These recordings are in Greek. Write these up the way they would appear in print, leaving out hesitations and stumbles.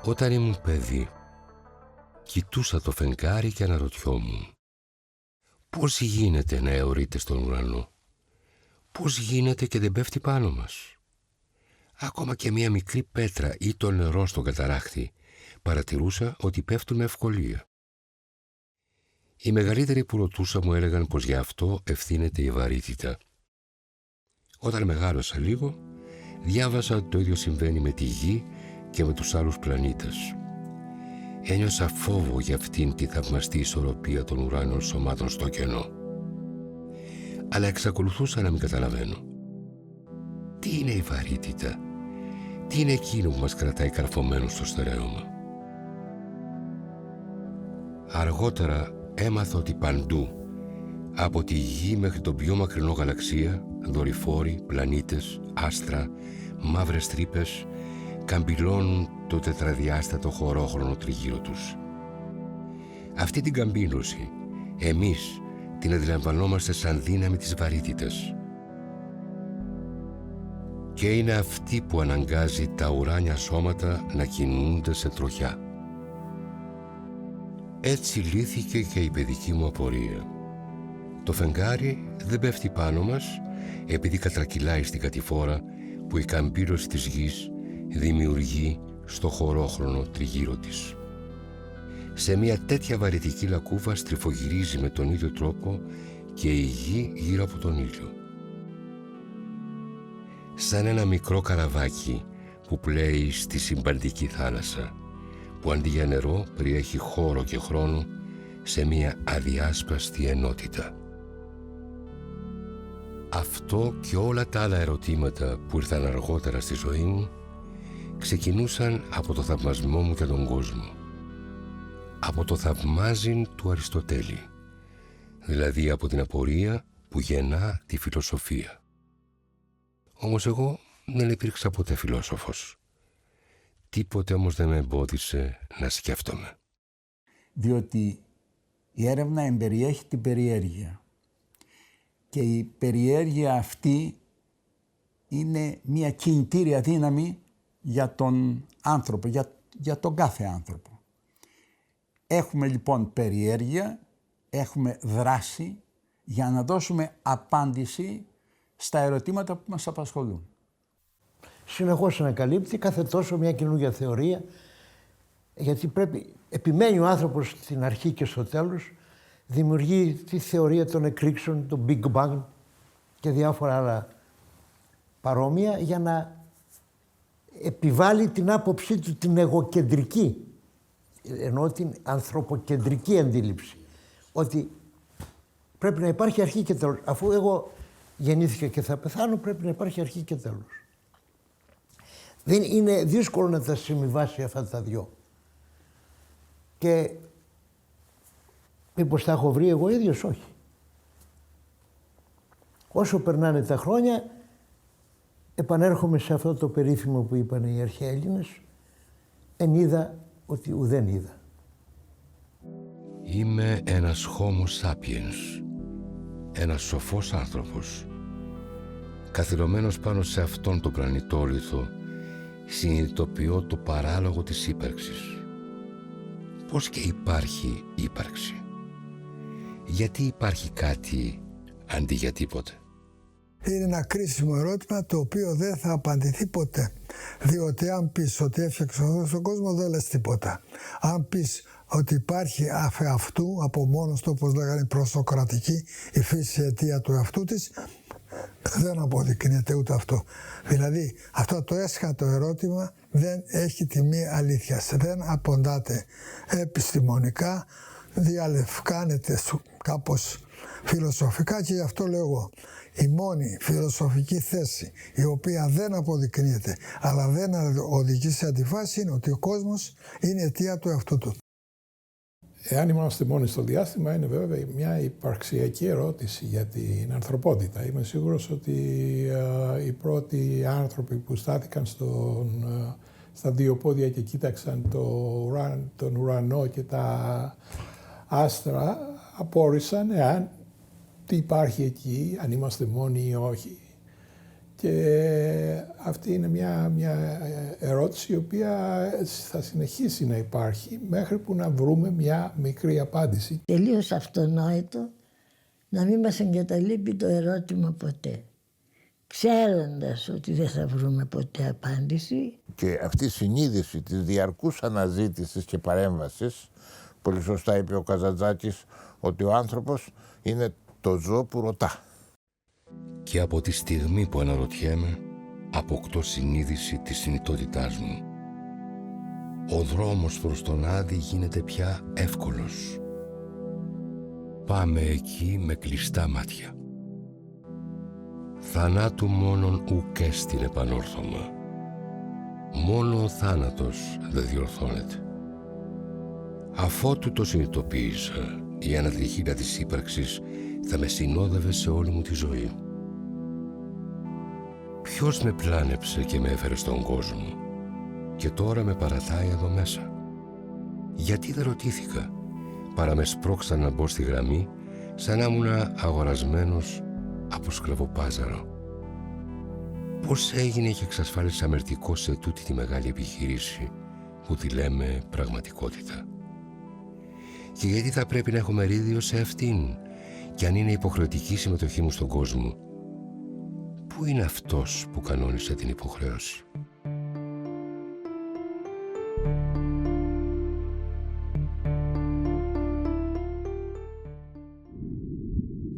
Όταν ήμουν παιδί, κοιτούσα το φεγγάρι και αναρωτιόμουν πώς γίνεται να αιωρείται στον ουρανό, πώς γίνεται και δεν πέφτει πάνω μας. Ακόμα και μια μικρή πέτρα ή το νερό στον καταράχτη παρατηρούσα ότι πέφτουν με ευκολία. Οι μεγαλύτεροι που ρωτούσα μου έλεγαν πως γι' αυτό ευθύνεται η βαρύτητα. Όταν μεγάλωσα λίγο, διάβασα ότι το ίδιο συμβαίνει με τη Γη και με τους άλλους πλανήτες. Ένιωσα φόβο για αυτήν τη θαυμαστή ισορροπία των ουράνιων σωμάτων στο κενό. Αλλά εξακολουθούσα να μην καταλαβαίνω. Τι είναι η βαρύτητα? Τι είναι εκείνο που μας κρατάει καρφωμένους στο στερέωμα? Αργότερα έμαθα ότι παντού, από τη Γη μέχρι τον πιο μακρινό γαλαξία, δορυφόροι, πλανήτες, άστρα, μαύρες τρύπες, καμπυλώνουν το τετραδιάστατο χωρόχρονο τριγύρω τους. Αυτή την καμπύλωση, εμείς την αντιλαμβανόμαστε σαν δύναμη της βαρύτητας. Και είναι αυτή που αναγκάζει τα ουράνια σώματα να κινούνται σε τροχιά. Έτσι λύθηκε και η παιδική μου απορία. Το φεγγάρι δεν πέφτει πάνω μας επειδή κατρακυλάει στην κατηφόρα που η καμπύλωση της Γης δημιουργεί στο χωρόχρονο τριγύρω της. Σε μια τέτοια βαρυτική λακκούβα στριφογυρίζει με τον ίδιο τρόπο και η Γη γύρω από τον ήλιο. Σαν ένα μικρό καραβάκι που πλέει στη συμπαντική θάλασσα, που αντί για νερό περιέχει χώρο και χρόνο σε μια αδιάσπαστη ενότητα. Αυτό και όλα τα άλλα ερωτήματα που ήρθαν αργότερα στη ζωή μου ξεκινούσαν από το θαυμασμό μου για τον κόσμο. Από το θαυμάζειν του Αριστοτέλη, δηλαδή από την απορία που γεννά τη φιλοσοφία. Όμως εγώ δεν υπήρξα ποτέ φιλόσοφος. Τίποτε όμως δεν με εμπόδισε να σκέφτομαι. Διότι η έρευνα εμπεριέχει την περιέργεια. Και η περιέργεια αυτή είναι μια κινητήρια δύναμη για τον άνθρωπο, για τον κάθε άνθρωπο. Έχουμε λοιπόν περιέργεια, έχουμε δράση για να δώσουμε απάντηση στα ερωτήματα που μας απασχολούν. Συνεχώς ανακαλύπτει κάθε τόσο μια καινούργια θεωρία, γιατί επιμένει ο άνθρωπος στην αρχή και στο τέλος, δημιουργεί τη θεωρία των εκρήξεων, το Big Bang και διάφορα άλλα παρόμοια για να επιβάλλει την άποψή του την εγωκεντρική, εννοώ την ανθρωποκεντρική αντίληψη, ότι πρέπει να υπάρχει αρχή και τέλος. Αφού εγώ γεννήθηκα και θα πεθάνω, πρέπει να υπάρχει αρχή και τέλος. Δεν είναι δύσκολο να τα συμβιβάσει αυτά τα δυο. Και μήπως τα έχω βρει εγώ ίδιος? Όχι. Όσο περνάνε τα χρόνια, επανέρχομαι σε αυτό το περίφημο που είπαν οι αρχαίοι Έλληνες, εν είδα ότι ουδέν είδα. Είμαι ένας Homo sapiens, ένας σοφός άνθρωπος. Καθυλωμένος πάνω σε αυτόν τον πλανητόλιθο, συνειδητοποιώ το παράλογο της ύπαρξης. Πώς και υπάρχει ύπαρξη? Γιατί υπάρχει κάτι αντί για τίποτε? Είναι ένα κρίσιμο ερώτημα το οποίο δεν θα απαντηθεί ποτέ. Διότι αν πεις ότι έφτιαξε τον κόσμο, δεν λες τίποτα. Αν πεις ότι υπάρχει αφ' αυτού, από μόνος του, όπως λέγανε προσοκρατική, η φύση αιτία του εαυτού της, δεν αποδεικνύεται ούτε αυτό. Δηλαδή, αυτό το έσχατο ερώτημα δεν έχει τιμή αλήθειας. Δεν απαντάται επιστημονικά, διαλευκάνεται κάπως Φιλοσοφικά, και γι' αυτό λέω εγώ, η μόνη φιλοσοφική θέση η οποία δεν αποδεικνύεται αλλά δεν οδηγεί σε αντιφάση είναι ότι ο κόσμος είναι αιτία του εαυτού του. Εάν είμαστε μόνοι στο διάστημα, είναι βέβαια μια υπαρξιακή ερώτηση για την ανθρωπότητα. Είμαι σίγουρος ότι οι πρώτοι άνθρωποι που στάθηκαν στα δύο πόδια και κοίταξαν τον ουρανό και τα άστρα, απόρρισαν εάν τι υπάρχει εκεί, αν είμαστε μόνοι ή όχι. Και αυτή είναι μια ερώτηση η οποία θα συνεχίσει να υπάρχει μέχρι που να βρούμε μια μικρή απάντηση. Τελείως αυτονόητο να μην μας εγκαταλείπει το ερώτημα ποτέ. Ξέροντας ότι δεν θα βρούμε ποτέ απάντηση. Και αυτή η συνείδηση της διαρκούς αναζήτησης και παρέμβασης, πολύ σωστά είπε ο Καζαντζάκης, ότι ο άνθρωπος είναι το ζώο που ρωτά. Και από τη στιγμή που αναρωτιέμαι, αποκτώ συνείδηση της συνειτότητάς μου. Ο δρόμος προς τον Άδη γίνεται πια εύκολος. Πάμε εκεί με κλειστά μάτια. Θανάτου μόνον ουκ έστειν επανόρθωμα. Μόνο ο θάνατος δεν διορθώνεται. Αφότου το συνειδητοποίησα, η ανατριχίλα της ύπαρξης θα με συνόδευε σε όλη μου τη ζωή. Ποιος με πλάνεψε και με έφερε στον κόσμο και τώρα με παρατάει εδώ μέσα? Γιατί δεν ρωτήθηκα, παρά με σπρώξαν να μπω στη γραμμή σαν να ήμουν αγορασμένος από σκλαβοπάζαρο. Πώς έγινε και εξασφάλισα μερτικό σε τούτη τη μεγάλη επιχείρηση που τη λέμε πραγματικότητα? Και γιατί θα πρέπει να έχω μερίδιο σε αυτήν, και αν είναι υποχρεωτική συμμετοχή μου στον κόσμο? Πού είναι αυτός που κανόνισε την υποχρέωση?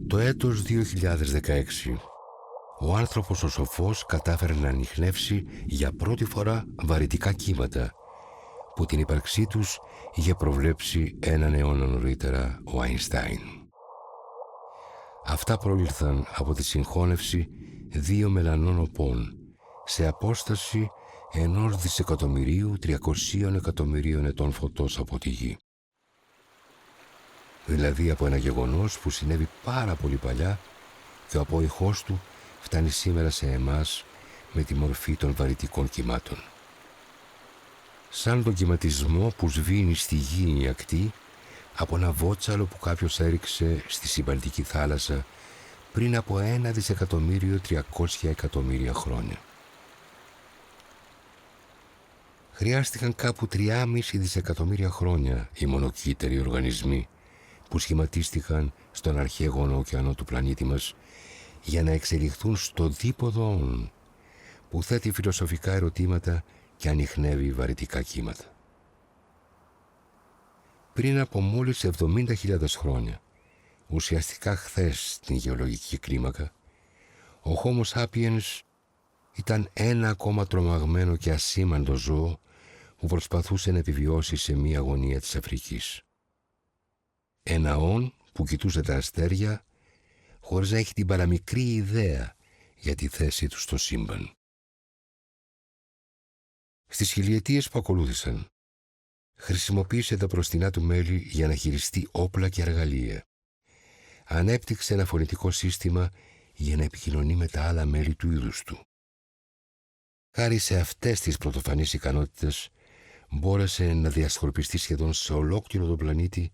Το έτος 2016, ο άνθρωπος ο σοφός κατάφερε να ανιχνεύσει για πρώτη φορά βαρυτικά κύματα που την ύπαρξή τους είχε προβλέψει έναν αιώνα νωρίτερα ο Αϊνστάιν. Αυτά προήλθαν από τη συγχώνευση δύο μελανών οπών σε απόσταση 1.300.000.000 ετών φωτός από τη Γη. Δηλαδή από ένα γεγονός που συνέβη πάρα πολύ παλιά και ο απόϊχός του φτάνει σήμερα σε εμάς με τη μορφή των βαρυτικών κυμάτων. Σαν τον κυματισμό που σβήνει στη Γη η ακτή από ένα βότσαλο που κάποιος έριξε στη συμπαντική θάλασσα πριν από 1.300.000.000 χρόνια. Χρειάστηκαν κάπου 3,5 δισεκατομμύρια χρόνια οι μονοκύττεροι οργανισμοί που σχηματίστηκαν στον αρχαίγωνο ωκεανό του πλανήτη μας για να εξελιχθούν στο δίποδο όν που θέτει φιλοσοφικά ερωτήματα και ανιχνεύει βαρυτικά κύματα. Πριν από μόλις 70.000 χρόνια, ουσιαστικά χθες στην γεωλογική κλίμακα, ο Homo sapiens ήταν ένα ακόμα τρομαγμένο και ασήμαντο ζώο που προσπαθούσε να επιβιώσει σε μία γωνία της Αφρικής. Ένα όν που κοιτούσε τα αστέρια χωρίς να έχει την παραμικρή ιδέα για τη θέση του στο σύμπαν. Στις χιλιετίες που ακολούθησαν, χρησιμοποίησε τα μπροστινά του μέλη για να χειριστεί όπλα και εργαλεία. Ανέπτυξε ένα φωνητικό σύστημα για να επικοινωνεί με τα άλλα μέλη του είδους του. Χάρη σε αυτές τις πρωτοφανείς ικανότητες, μπόρεσε να διασκορπιστεί σχεδόν σε ολόκληρο τον πλανήτη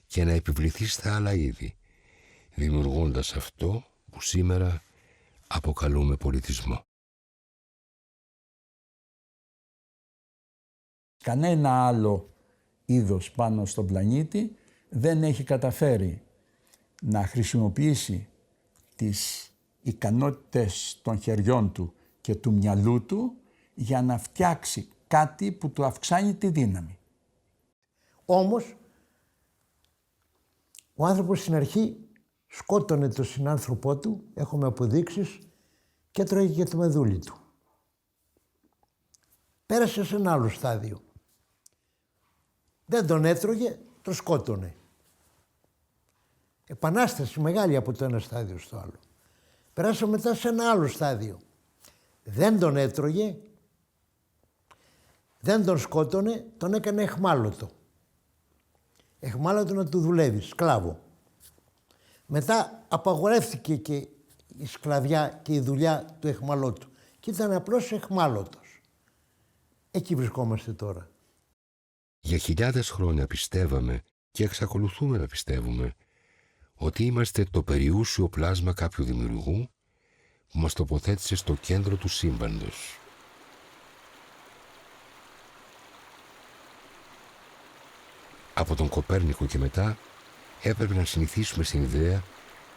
και να επιβληθεί στα άλλα είδη, δημιουργώντας αυτό που σήμερα αποκαλούμε πολιτισμό. Κανένα άλλο είδος πάνω στον πλανήτη δεν έχει καταφέρει να χρησιμοποιήσει τις ικανότητες των χεριών του και του μυαλού του για να φτιάξει κάτι που του αυξάνει τη δύναμη. Όμως, ο άνθρωπος στην αρχή σκότωνε τον συνάνθρωπό του, έχουμε αποδείξεις, και έτρωγε και το μεδούλι του. Πέρασε σε ένα άλλο στάδιο. Δεν τον έτρωγε, τον σκότωνε. Επανάσταση μεγάλη από το ένα στάδιο στο άλλο. Περάσαμε μετά σε ένα άλλο στάδιο. Δεν τον έτρωγε, δεν τον σκότωνε, τον έκανε αιχμάλωτο. Αιχμάλωτο να του δουλεύει, σκλάβο. Μετά απαγορεύτηκε και η σκλαβιά και η δουλειά του αιχμαλώτου. Και ήταν απλώς αιχμάλωτος. Εκεί βρισκόμαστε τώρα. Για χιλιάδες χρόνια πιστεύαμε και εξακολουθούμε να πιστεύουμε ότι είμαστε το περιούσιο πλάσμα κάποιου δημιουργού που μας τοποθέτησε στο κέντρο του σύμπαντος. Από τον Κοπέρνικο και μετά έπρεπε να συνηθίσουμε στην ιδέα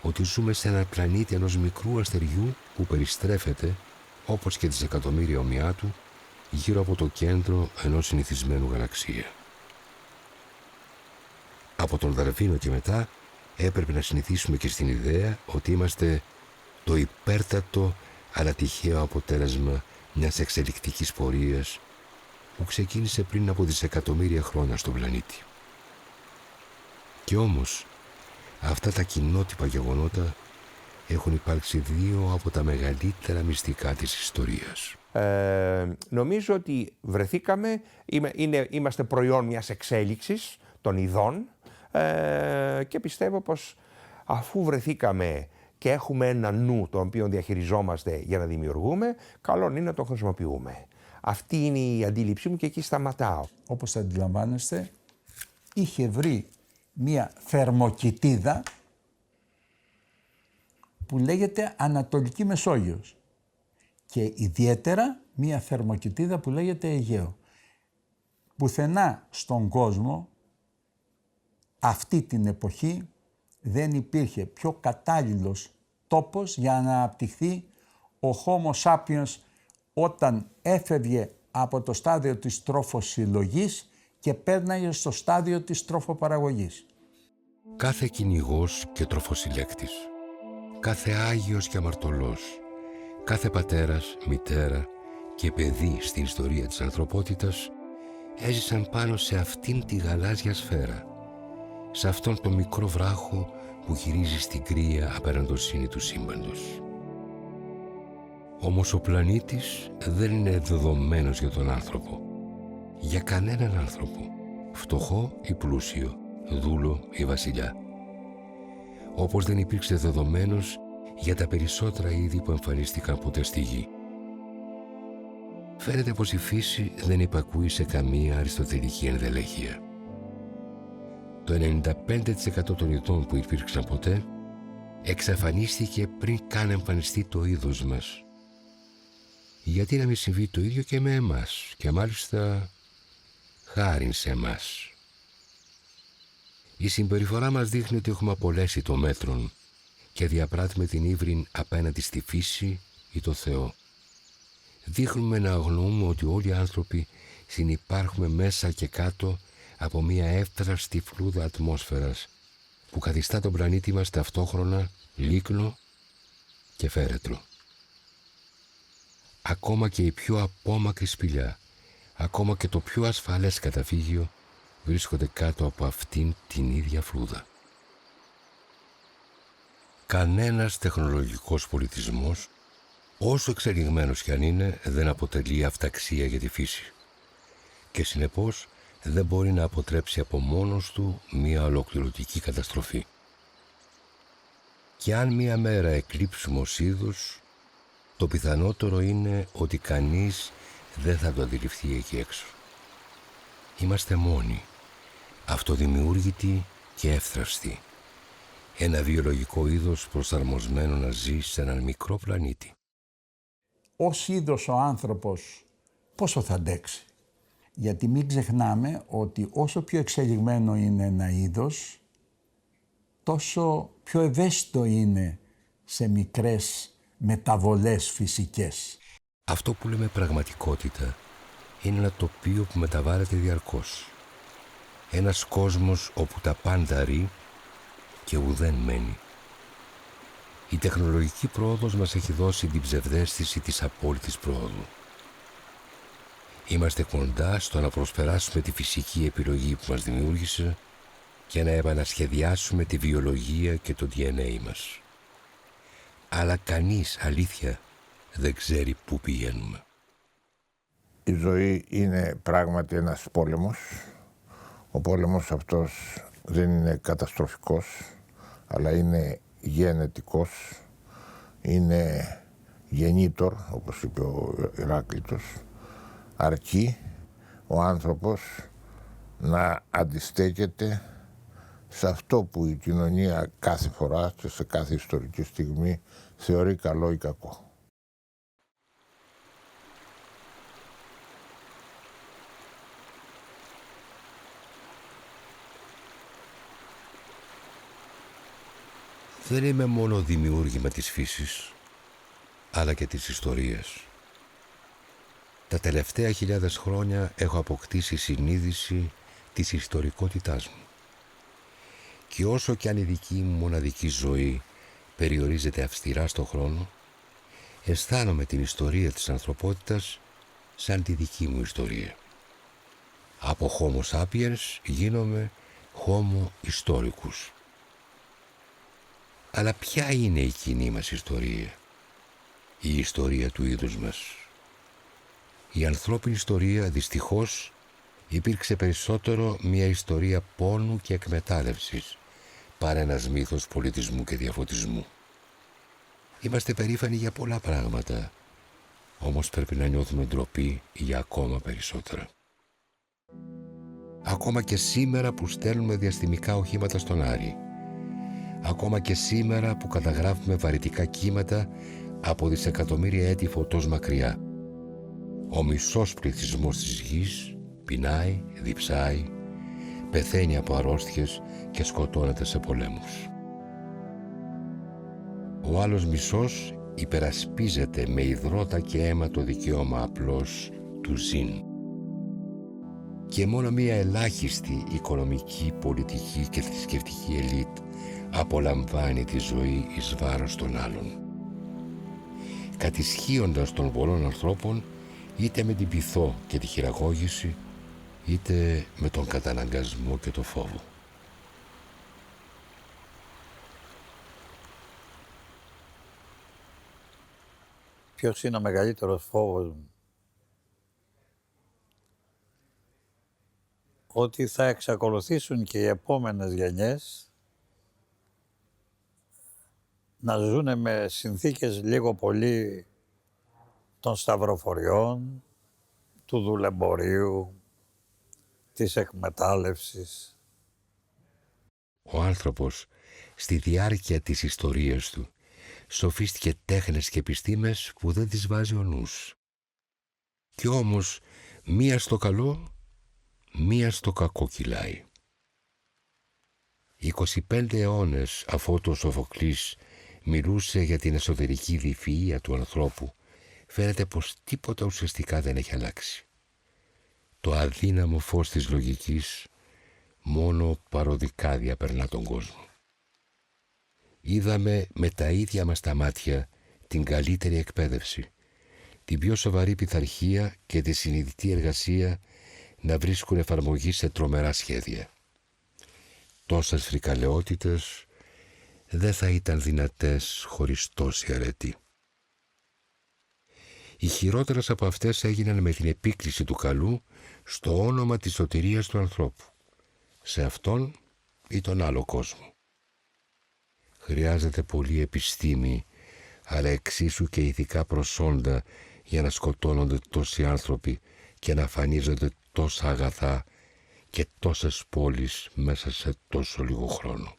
ότι ζούμε σε έναν πλανήτη ενός μικρού αστεριού που περιστρέφεται, όπως και δισεκατομμύρια ομοιά του, γύρω από το κέντρο ενός συνηθισμένου γαλαξία. Από τον Δαρβίνο και μετά έπρεπε να συνηθίσουμε και στην ιδέα ότι είμαστε το υπέρτατο αλλά τυχαίο αποτέλεσμα μιας εξελικτικής πορείας που ξεκίνησε πριν από δισεκατομμύρια χρόνια στον πλανήτη. Και όμως, αυτά τα κοινότυπα γεγονότα έχουν υπάρξει δύο από τα μεγαλύτερα μυστικά της ιστορίας. Νομίζω ότι βρεθήκαμε, είμαστε προϊόν μιας εξέλιξης των ειδών και πιστεύω πως αφού βρεθήκαμε και έχουμε ένα νου το οποίο διαχειριζόμαστε για να δημιουργούμε, καλό είναι να το χρησιμοποιούμε. Αυτή είναι η αντίληψή μου και εκεί σταματάω. Όπως αντιλαμβάνεστε, είχε βρει μία θερμοκοιτίδα που λέγεται Ανατολική Μεσόγειος και ιδιαίτερα μία θερμοκοιτίδα που λέγεται Αιγαίο. Πουθενά στον κόσμο αυτή την εποχή δεν υπήρχε πιο κατάλληλος τόπος για να αναπτυχθεί ο Homo sapiens όταν έφευγε από το στάδιο της τροφοσυλλογής και πέρναγε στο στάδιο της τροφοπαραγωγής. Κάθε κυνηγός και τροφοσυλλέκτης, κάθε άγιος και αμαρτωλός, κάθε πατέρας, μητέρα και παιδί στην ιστορία της ανθρωπότητας έζησαν πάνω σε αυτήν τη γαλάζια σφαίρα, σε αυτόν τον μικρό βράχο που γυρίζει στην κρύα απεραντοσύνη του σύμπαντος. Όμως ο πλανήτης δεν είναι δεδομένος για τον άνθρωπο. Για κανέναν άνθρωπο, φτωχό ή πλούσιο, δούλο ή βασιλιά. Όπως δεν υπήρξε δεδομένος για τα περισσότερα είδη που εμφανίστηκαν ποτέ στη γη. Φαίνεται πως η φύση δεν υπακούει σε καμία αριστοτελική ενδελεχία. Το 95% των ειδών που υπήρξαν ποτέ εξαφανίστηκε πριν καν εμφανιστεί το είδος μας. Γιατί να μην συμβεί το ίδιο και με εμάς, και μάλιστα χάριν σε εμάς. Η συμπεριφορά μας δείχνει ότι έχουμε απολέσει το μέτρον και διαπράττουμε την ύβριν απέναντι στη φύση ή το Θεό. Δείχνουμε να αγνοούμε ότι όλοι οι άνθρωποι συνυπάρχουμε μέσα και κάτω από μια εύθραυστη φλούδα ατμόσφαιρας που καθιστά τον πλανήτη μας ταυτόχρονα λίκνο και φέρετρο. Ακόμα και η πιο απόμακρη σπηλιά, ακόμα και το πιο ασφαλές καταφύγιο βρίσκονται κάτω από αυτήν την ίδια φλούδα. Κανένας τεχνολογικός πολιτισμός, όσο εξελιγμένος κι αν είναι, δεν αποτελεί αυταξία για τη φύση και συνεπώς δεν μπορεί να αποτρέψει από μόνος του μία ολοκληρωτική καταστροφή. Και αν μία μέρα εκλείψουμε ως είδος, το πιθανότερο είναι ότι κανείς δεν θα το αντιληφθεί εκεί έξω. Είμαστε μόνοι, αυτοδημιούργητοι και εύθραυστοι. Ένα βιολογικό είδος προσαρμοσμένο να ζει σε έναν μικρό πλανήτη. Ως είδος ο άνθρωπος πόσο θα αντέξει? Γιατί μην ξεχνάμε ότι όσο πιο εξελιγμένο είναι ένα είδος, τόσο πιο ευαίσθητο είναι σε μικρές μεταβολές φυσικές. Αυτό που λέμε πραγματικότητα είναι ένα τοπίο που μεταβάλλεται διαρκώς. Ένας κόσμος όπου τα πάντα ρει και ουδέν μένει. Η τεχνολογική πρόοδος μας έχει δώσει την ψευδαίσθηση της απόλυτης πρόοδου. Είμαστε κοντά στο να προσπεράσουμε τη φυσική επιλογή που μας δημιούργησε και να επανασχεδιάσουμε τη βιολογία και το DNA μας. Αλλά κανείς, αλήθεια, δεν ξέρει πού πηγαίνουμε. Η ζωή είναι πράγματι ένας πόλεμος. Ο πόλεμος αυτός δεν είναι καταστροφικός, αλλά είναι γενετικός, είναι γεννήτορ, όπως είπε ο Ηράκλειτος, αρκεί ο άνθρωπος να αντιστέκεται σε αυτό που η κοινωνία κάθε φορά και σε κάθε ιστορική στιγμή θεωρεί καλό ή κακό. Δεν είμαι μόνο δημιούργημα της φύσης, αλλά και της ιστορίας. Τα τελευταία 1000 χρόνια έχω αποκτήσει συνείδηση της ιστορικότητάς μου. Και όσο κι αν η δική μου μοναδική ζωή περιορίζεται αυστηρά στο χρόνο, αισθάνομαι την ιστορία της ανθρωπότητας σαν τη δική μου ιστορία. Από Homo sapiens γίνομαι Homo historicus. Αλλά ποια είναι η κοινή μας ιστορία, η ιστορία του είδους μας? Η ανθρώπινη ιστορία δυστυχώς υπήρξε περισσότερο μια ιστορία πόνου και εκμετάλλευσης παρά ένας μύθος πολιτισμού και διαφωτισμού. Είμαστε περήφανοι για πολλά πράγματα, όμως πρέπει να νιώθουμε ντροπή για ακόμα περισσότερα. Ακόμα και σήμερα που στέλνουμε διαστημικά οχήματα στον Άρη, ακόμα και σήμερα που καταγράφουμε βαρυτικά κύματα από δισεκατομμύρια έτη φωτός μακριά, ο μισός πληθυσμός της γης πεινάει, διψάει, πεθαίνει από αρρώστιες και σκοτώνεται σε πολέμους. Ο άλλος μισός υπερασπίζεται με υδρότα και αίμα το δικαίωμα απλώς του ζήν. Και μόνο μία ελάχιστη οικονομική, πολιτική και θρησκευτική ελίτ απολαμβάνει τη ζωή εις βάρος των άλλων, κατησχύοντας των πολλών ανθρώπων είτε με την πειθό και τη χειραγώγηση, είτε με τον καταναγκασμό και το φόβο. Ποιος είναι ο μεγαλύτερος φόβος μου? Ότι θα εξακολουθήσουν και οι επόμενες γενιές να ζουν με συνθήκες λίγο πολύ των σταυροφοριών, του δουλεμπορίου, της εκμετάλλευσης. Ο άνθρωπος στη διάρκεια της ιστορίας του σοφίστηκε τέχνες και επιστήμες που δεν τις βάζει ο νους. Κι όμως μία στο καλό, μία στο κακό κυλάει. 25 αιώνες αφού ο Σοφοκλής μιλούσε για την εσωτερική διφυΐα του ανθρώπου, φαίνεται πως τίποτα ουσιαστικά δεν έχει αλλάξει. Το αδύναμο φως της λογικής μόνο παροδικά διαπερνά τον κόσμο. Είδαμε με τα ίδια μας τα μάτια την καλύτερη εκπαίδευση, την πιο σοβαρή πειθαρχία και τη συνειδητή εργασία να βρίσκουν εφαρμογή σε τρομερά σχέδια. Τόσες φρικαλαιότητες δεν θα ήταν δυνατές χωρίς τόση αρετή. Οι χειρότερες από αυτές έγιναν με την επίκληση του καλού στο όνομα της σωτηρίας του ανθρώπου, σε αυτόν ή τον άλλο κόσμο. Χρειάζεται πολλή επιστήμη, αλλά εξίσου και ηθικά προσόντα για να σκοτώνονται τόσοι άνθρωποι και να αφανίζονται τόσα αγαθά και τόσες πόλεις μέσα σε τόσο λίγο χρόνο.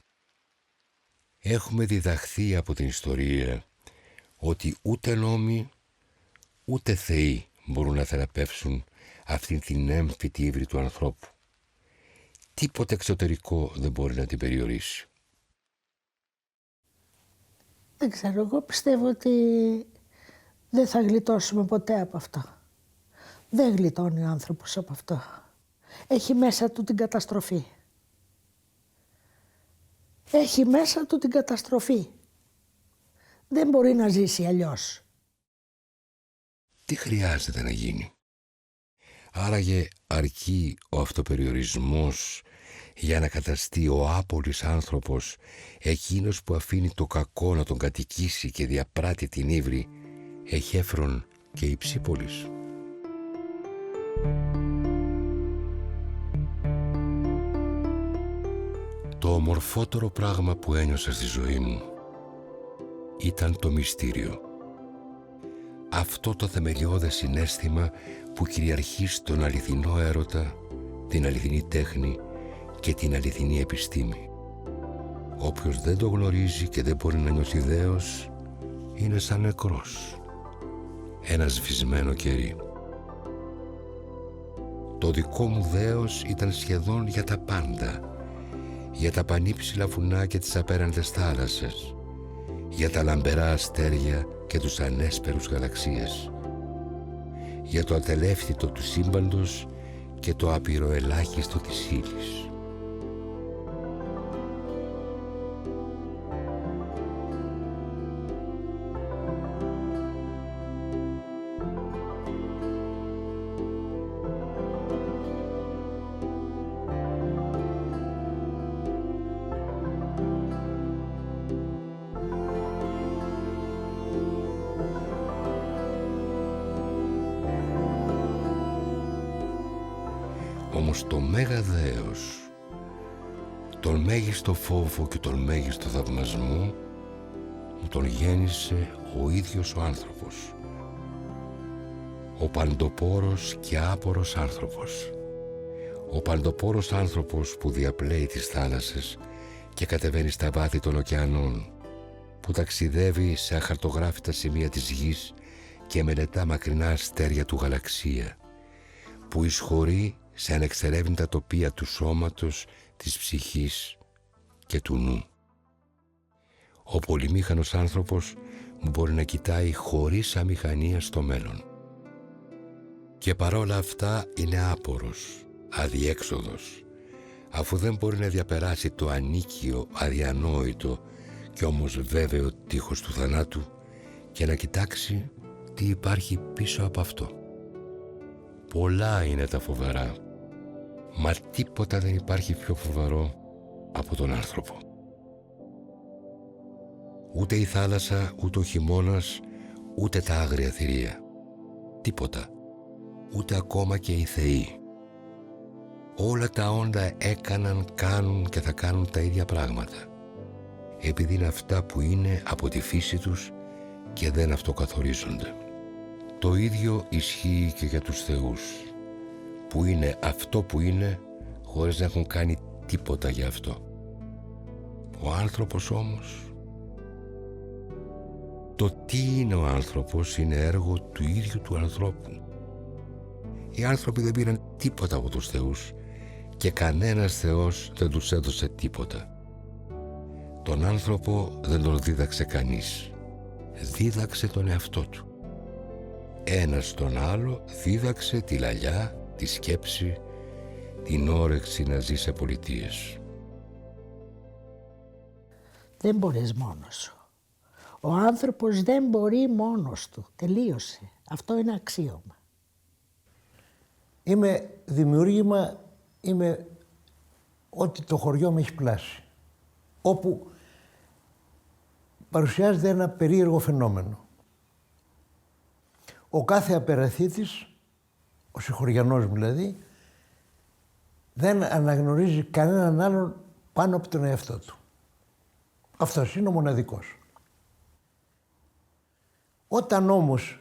Έχουμε διδαχθεί από την ιστορία ότι ούτε νόμοι ούτε θεοί μπορούν να θεραπεύσουν αυτήν την έμφυτη ύβρη του ανθρώπου. Τίποτε εξωτερικό δεν μπορεί να την περιορίσει. Δεν ξέρω, εγώ πιστεύω ότι δεν θα γλιτώσουμε ποτέ από αυτό. Δεν γλιτώνει ο άνθρωπος από αυτό. Έχει μέσα του την καταστροφή. Έχει μέσα του την καταστροφή. Δεν μπορεί να ζήσει αλλιώς. Τι χρειάζεται να γίνει? Άραγε αρκεί ο αυτοπεριορισμός για να καταστεί ο άπολης άνθρωπος εκείνος που αφήνει το κακό να τον κατοικήσει και διαπράττει την ύβρη, εχέφρον και υψίπολης. Το ομορφότερο πράγμα που ένιωσα στη ζωή μου ήταν το μυστήριο. Αυτό το θεμελιώδες συναίσθημα που κυριαρχεί στον αληθινό έρωτα, την αληθινή τέχνη και την αληθινή επιστήμη. Όποιος δεν το γνωρίζει και δεν μπορεί να νιώσει δέος, είναι σαν νεκρός, ένα σβησμένο κερί. Το δικό μου δέος ήταν σχεδόν για τα πάντα, για τα πανύψηλα βουνά και τις απέραντες θάλασσες, για τα λαμπερά αστέρια και τους ανέσπερους γαλαξίες, για το ατελεύθυτο του σύμπαντος και το απειροελάχιστο της ύλης. Όμως το μέγα δέος, τον μέγιστο φόβο και τον μέγιστο θαυμασμό μου τον γέννησε ο ίδιος ο άνθρωπος. Ο παντοπόρος και άπορος άνθρωπος. Ο παντοπόρος άνθρωπος που διαπλέει τις θάλασσες και κατεβαίνει στα βάθη των ωκεανών, που ταξιδεύει σε αχαρτογράφητα σημεία της γης και μελετά μακρινά αστέρια του γαλαξία, που εισχωρεί σε ανεξερεύνητα τοπία του σώματος, της ψυχής και του νου. Ο πολυμήχανος άνθρωπος μπορεί να κοιτάει χωρίς αμηχανία στο μέλλον. Και παρόλα αυτά είναι άπορος, αδιέξοδος, αφού δεν μπορεί να διαπεράσει το ανίκιο, αδιανόητο και όμως βέβαιο τείχος του θανάτου και να κοιτάξει τι υπάρχει πίσω από αυτό. Πολλά είναι τα φοβερά, μα τίποτα δεν υπάρχει πιο φοβερό από τον άνθρωπο. Ούτε η θάλασσα, ούτε ο χειμώνας, ούτε τα άγρια θηρία. Τίποτα. Ούτε ακόμα και οι θεοί. Όλα τα όντα έκαναν, κάνουν και θα κάνουν τα ίδια πράγματα, επειδή είναι αυτά που είναι από τη φύση τους και δεν αυτοκαθορίζονται. Το ίδιο ισχύει και για τους θεούς, που είναι αυτό που είναι χωρίς να έχουν κάνει τίποτα για αυτό. Ο άνθρωπος όμως, το τι είναι ο άνθρωπος είναι έργο του ίδιου του ανθρώπου. Οι άνθρωποι δεν πήραν τίποτα από τους θεούς και κανένας θεός δεν τους έδωσε τίποτα. Τον άνθρωπο δεν τον δίδαξε κανείς. Δίδαξε τον εαυτό του. Ένας τον άλλο δίδαξε τη λαλιά, τη σκέψη, την όρεξη να ζει σε πολιτείες. Δεν μπορείς μόνος σου. Ο άνθρωπος δεν μπορεί μόνος του. Τελείωσε. Αυτό είναι αξίωμα. Είμαι δημιούργημα, είμαι ό,τι το χωριό με έχει πλάσει. Όπου παρουσιάζεται ένα περίεργο φαινόμενο. Ο κάθε απεραθήτης, ο συγχωριανός δηλαδή, δεν αναγνωρίζει κανέναν άλλον πάνω από τον εαυτό του. Αυτός είναι ο μοναδικός. Όταν όμως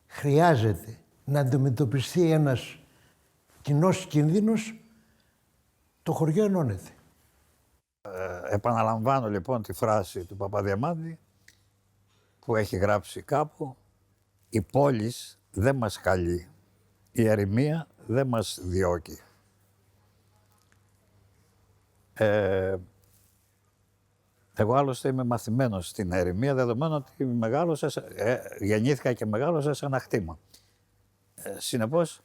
χρειάζεται να αντιμετωπιστεί ένας κοινός κίνδυνος, το χωριό ενώνεται. Επαναλαμβάνω λοιπόν τη φράση του Παπαδιαμάντη που έχει γράψει κάπου: «Η πόλης δεν μας καλεί, η ερημία δεν μας διώκει». Εγώ άλλωστε είμαι μαθημένος στην ερημία, δεδομένου ότι γεννήθηκα και μεγάλωσα σε ένα χτήμα. Συνεπώς,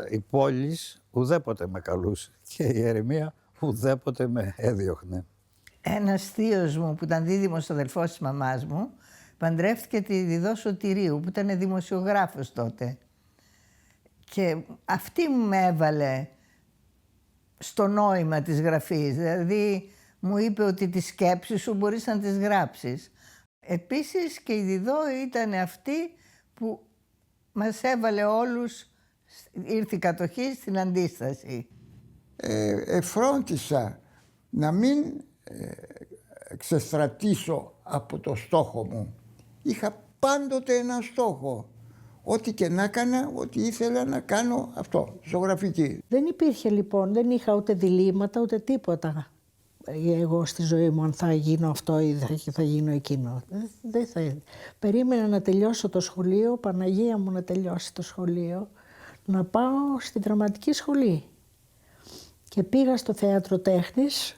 η πόλης ουδέποτε με καλούσε και η ερημία ουδέποτε με έδιωχνε. Ένας θείος μου που ήταν δίδυμος αδελφός της μαμάς μου παντρεύτηκε τη Διδό Σωτηρίου που ήταν δημοσιογράφος τότε. Και αυτή με έβαλε στο νόημα της γραφής. Δηλαδή μου είπε ότι τις σκέψεις σου μπορείς να τις γράψεις. Επίσης και η Διδώ ήταν αυτή που μας έβαλε όλους, ήρθε η κατοχή στην αντίσταση. Φρόντισα να μην ξεστρατήσω από το στόχο μου. Είχα πάντοτε ένα στόχο. Ό,τι και να έκανα, ό,τι ήθελα να κάνω, αυτό, ζωγραφική. Δεν υπήρχε λοιπόν, δεν είχα ούτε διλήμματα ούτε τίποτα εγώ στη ζωή μου αν θα γίνω αυτό ή θα γίνω εκείνο. Περίμενα να τελειώσω το σχολείο, Παναγία μου να τελειώσει το σχολείο, να πάω στη δραματική σχολή. Και πήγα στο θέατρο τέχνης,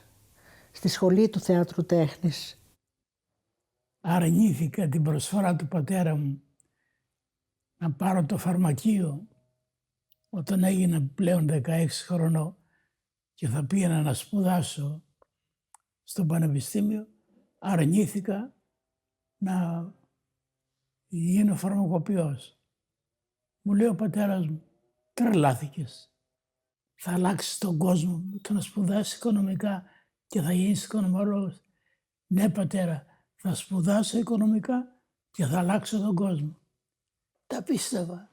στη σχολή του θέατρου τέχνης. Αρνήθηκα την προσφορά του πατέρα μου να πάρω το φαρμακείο όταν έγινα πλέον 16 χρονών και θα πήγαινα να σπουδάσω στο πανεπιστήμιο. Αρνήθηκα να γίνω φαρμακοποιός. Μου λέει ο πατέρας μου, τρελάθηκες. Θα αλλάξεις τον κόσμο, το να σπουδάσεις οικονομικά και θα γίνεις οικονομολόγος. Ναι πατέρα, θα σπουδάσω οικονομικά και θα αλλάξω τον κόσμο. Τα πίστευα.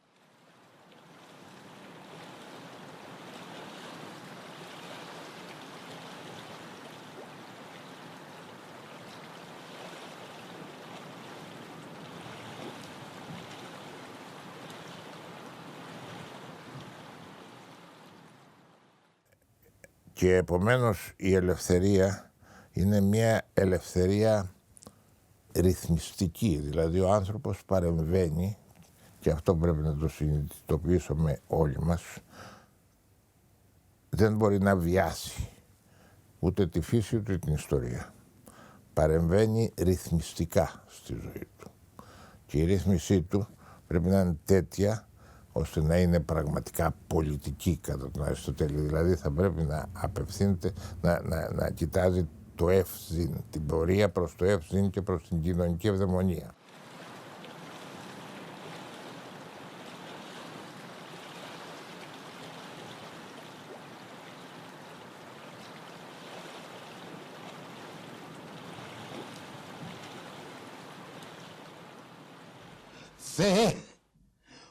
Και επομένως η ελευθερία είναι μια ελευθερία ρυθμιστική. Δηλαδή ο άνθρωπος παρεμβαίνει, και αυτό πρέπει να το συνειδητοποιήσουμε όλοι μας, δεν μπορεί να βιάσει ούτε τη φύση ούτε την ιστορία. Παρεμβαίνει ρυθμιστικά στη ζωή του. Και η ρύθμισή του πρέπει να είναι τέτοια ώστε να είναι πραγματικά πολιτική κατά τον Αριστοτέλη. Δηλαδή θα πρέπει να απευθύνεται, να κοιτάζει το εύζην, την πορεία προς το εύζην και προς την κοινωνική ευδαιμονία. Θεέ,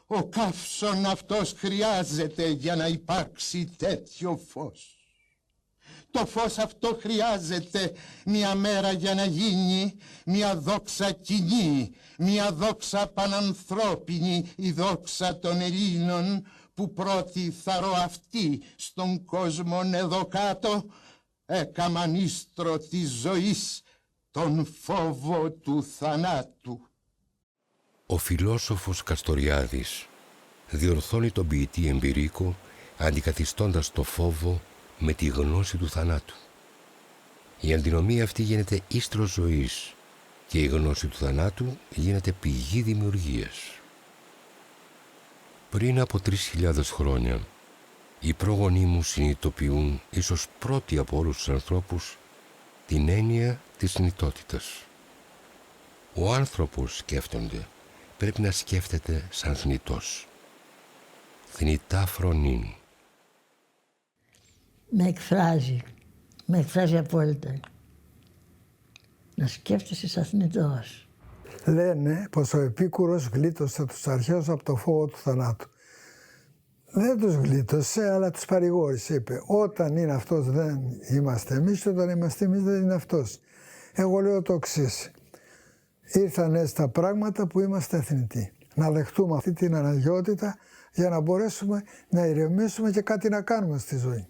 ο καύσων αυτός χρειάζεται για να υπάρξει τέτοιο φως. Το φως αυτό χρειάζεται μια μέρα για να γίνει μια δόξα κοινή, μια δόξα πανανθρώπινη, η δόξα των Ελλήνων, που πρώτη θαρώ αυτή στον κόσμο εδώ κάτω έκαμαν ίστρο της ζωής τον φόβο του θανάτου. Ο φιλόσοφος Καστοριάδης διορθώνει τον ποιητή Εμπειρίκο αντικαθιστώντας το φόβο με τη γνώση του θανάτου. Η αντινομία αυτή γίνεται ίστρος ζωής και η γνώση του θανάτου γίνεται πηγή δημιουργίας. Πριν από 3.000 χρόνια, οι πρόγονοί μου συνειδητοποιούν, ίσως πρώτοι από όλους τους ανθρώπους, την έννοια της θνητότητας. Ο άνθρωπος, σκέφτονται, πρέπει να σκέφτεται σαν θνητός. Θνητά φρονήν. Με εκφράζει απόλυτα. Να σκέφτεσαι σαν θνητός. Λένε πως ο Επίκουρος γλίτωσε τους αρχαίους από το φόβο του θανάτου. Δεν τους γλίτωσε, αλλά τους παρηγόρησε. Είπε, όταν είναι αυτός δεν είμαστε εμείς και όταν είμαστε εμείς δεν είναι αυτός. Εγώ λέω το εξής. Ήρθαν έτσι τα πράγματα που είμαστε θνητοί. Να δεχτούμε αυτή την αναγκαιότητα για να μπορέσουμε να ηρεμήσουμε και κάτι να κάνουμε στη ζωή.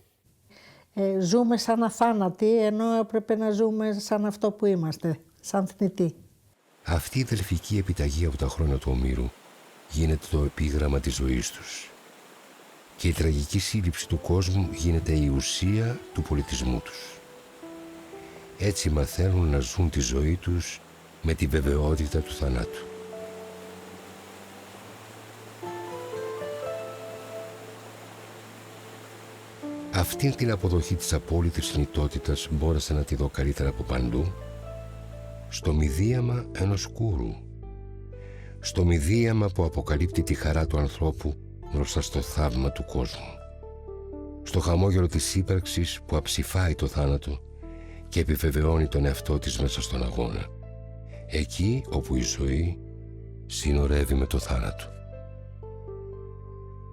Ζούμε σαν αθάνατοι, ενώ έπρεπε να ζούμε σαν αυτό που είμαστε, σαν θνητοί. Αυτή η δελφική επιταγή από τα χρόνια του Ομήρου γίνεται το επίγραμμα της ζωής τους. Και η τραγική σύλληψη του κόσμου γίνεται η ουσία του πολιτισμού τους. Έτσι μαθαίνουν να ζουν τη ζωή τους με τη βεβαιότητα του θανάτου. Αυτήν την αποδοχή της απόλυτης θνητότητας μπόρεσα να τη δω καλύτερα από παντού στο μηδίαμα ενός κούρου. Στο μηδίαμα που αποκαλύπτει τη χαρά του ανθρώπου μπροστά στο θαύμα του κόσμου. Στο χαμόγελο της ύπαρξης που αψηφάει το θάνατο και επιβεβαιώνει τον εαυτό της μέσα στον αγώνα. Εκεί όπου η ζωή συνορεύει με το θάνατο.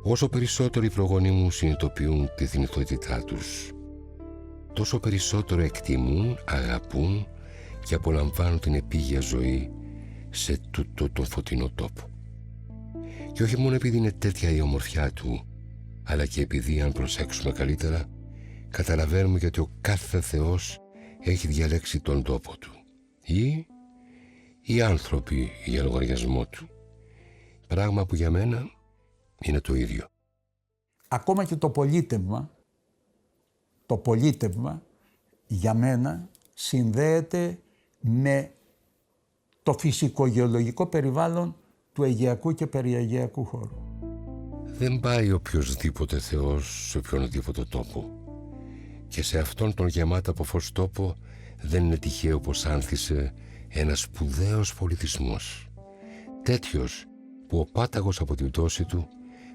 Όσο περισσότερο οι προγονείς μου συνειδητοποιούν τη θνητότητά τους, τόσο περισσότερο εκτιμούν, αγαπούν και απολαμβάνουν την επίγεια ζωή σε τούτο τον φωτεινό τόπο. Και όχι μόνο επειδή είναι τέτοια η ομορφιά του, αλλά και επειδή, αν προσέξουμε καλύτερα, καταλαβαίνουμε γιατί ο κάθε Θεός έχει διαλέξει τον τόπο του ή οι άνθρωποι για λογαριασμό του. Πράγμα που για μένα είναι το ίδιο. Ακόμα και το πολίτευμα για μένα συνδέεται με το φυσικογεωλογικό περιβάλλον του αιγαιακού και περιαιγαιακού χώρου. Δεν πάει οποιοσδήποτε Θεός σε οποιονδήποτε τόπο. Και σε αυτόν τον γεμάτα από φως τόπο δεν είναι τυχαίο πως άνθησε ένας σπουδαίος πολιτισμός. Τέτοιος που ο πάταγος από την πτώση του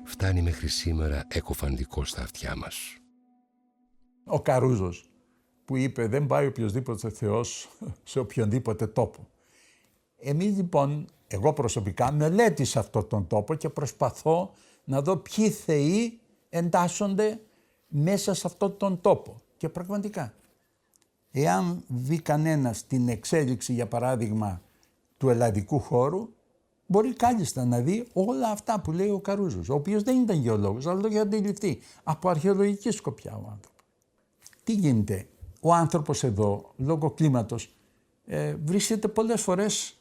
φτάνει μέχρι σήμερα εκοφαντικός στα αυτιά μας. Ο Καρούζος που είπε δεν πάει οποιοσδήποτε Θεός σε οποιονδήποτε τόπο. Εμείς λοιπόν, εγώ προσωπικά μελέτησα αυτόν τον τόπο και προσπαθώ να δω ποιοι θεοί εντάσσονται μέσα σε αυτόν τον τόπο. Και πραγματικά, εάν δει κανένας την εξέλιξη, για παράδειγμα, του ελλαδικού χώρου, μπορεί κάλλιστα να δει όλα αυτά που λέει ο Καρούζος, ο οποίος δεν ήταν γεωλόγος, αλλά το είχε αντιληφθεί από αρχαιολογική σκοπιά ο άνθρωπος. Τι γίνεται, ο άνθρωπος εδώ, λόγω κλίματος, βρίσκεται πολλές φορές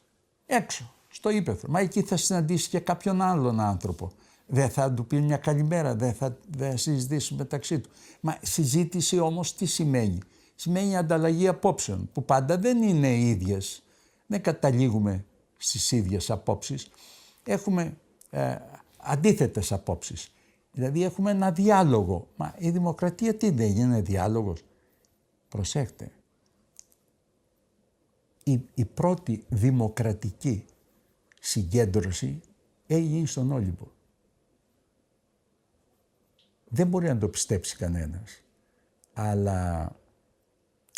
έξω, στο ύπαιθρο. Μα εκεί θα συναντήσει και κάποιον άλλον άνθρωπο. Δεν θα του πει μια καλημέρα, δεν θα συζητήσει μεταξύ του. Μα συζήτηση όμως τι σημαίνει? Σημαίνει ανταλλαγή απόψεων, που πάντα δεν είναι ίδιες. Δεν καταλήγουμε στις ίδιες απόψεις. Έχουμε αντίθετες απόψεις. Δηλαδή έχουμε ένα διάλογο. Μα η δημοκρατία τι δεν είναι διάλογος? Προσέχτε. Η πρώτη δημοκρατική συγκέντρωση έγινε στον Όλυμπο. Δεν μπορεί να το πιστέψει κανένας. Αλλά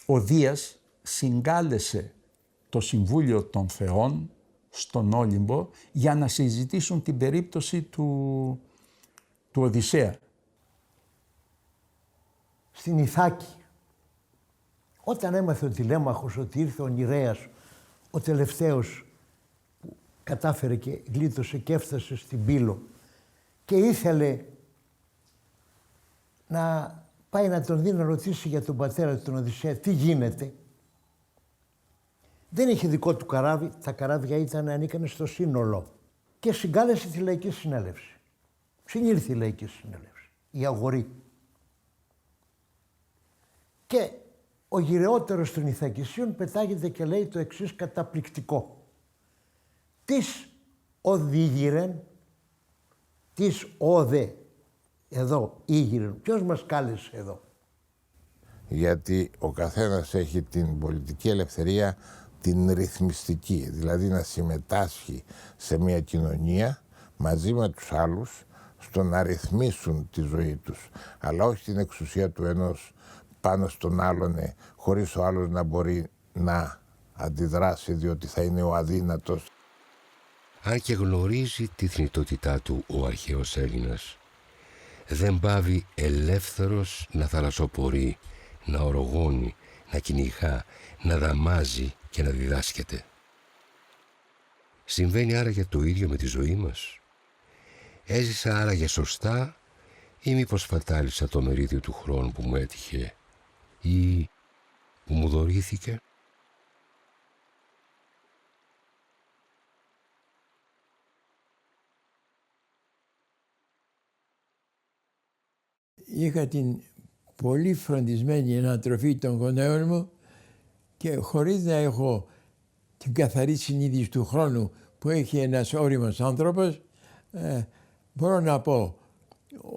ο Δίας συγκάλεσε το Συμβούλιο των Θεών στον Όλυμπο για να συζητήσουν την περίπτωση του Οδυσσέα. Στην Ιθάκη, όταν έμαθε ο Τηλέμαχος ότι ήρθε ο Νηρέας, ο τελευταίος που κατάφερε και γλίτωσε και έφτασε στην Πύλο και ήθελε να πάει να τον δει να ρωτήσει για τον πατέρα του, τον Οδυσσέα, τι γίνεται. Δεν είχε δικό του καράβι, τα καράβια ανήκανε στο σύνολο. Και συγκάλεσε τη Λαϊκή Συνέλευση. Συνήλθε η Λαϊκή Συνέλευση, η αγορή. Και ο γυρεότερος των Ιθακησίων πετάγεται και λέει το εξής καταπληκτικό. Τις οδήγηρεν, τις όδε, εδώ ήγηρεν. Ποιος μας κάλεσε εδώ? Γιατί ο καθένας έχει την πολιτική ελευθερία την ρυθμιστική, δηλαδή να συμμετάσχει σε μια κοινωνία μαζί με τους άλλους στο να ρυθμίσουν τη ζωή τους, αλλά όχι την εξουσία του ενός πάνω στον άλλον, χωρίς ο άλλος να μπορεί να αντιδράσει διότι θα είναι ο αδύνατος. Αν και γνωρίζει τη θνητότητά του ο αρχαίος Έλληνας, δεν πάβει ελεύθερος να θαλασσοπορεί, να ορογώνει, να κυνηγά, να δαμάζει και να διδάσκεται. Συμβαίνει άραγε το ίδιο με τη ζωή μας? Έζησα άραγε σωστά ή μήπως φατάλισα το μερίδιο του χρόνου που μου έτυχε ή που μου δωρήθηκε? Είχα την πολύ φροντισμένη ανατροφή των γονέων μου και χωρίς να έχω την καθαρή συνείδηση του χρόνου που έχει ένας όριμος άνθρωπος, μπορώ να πω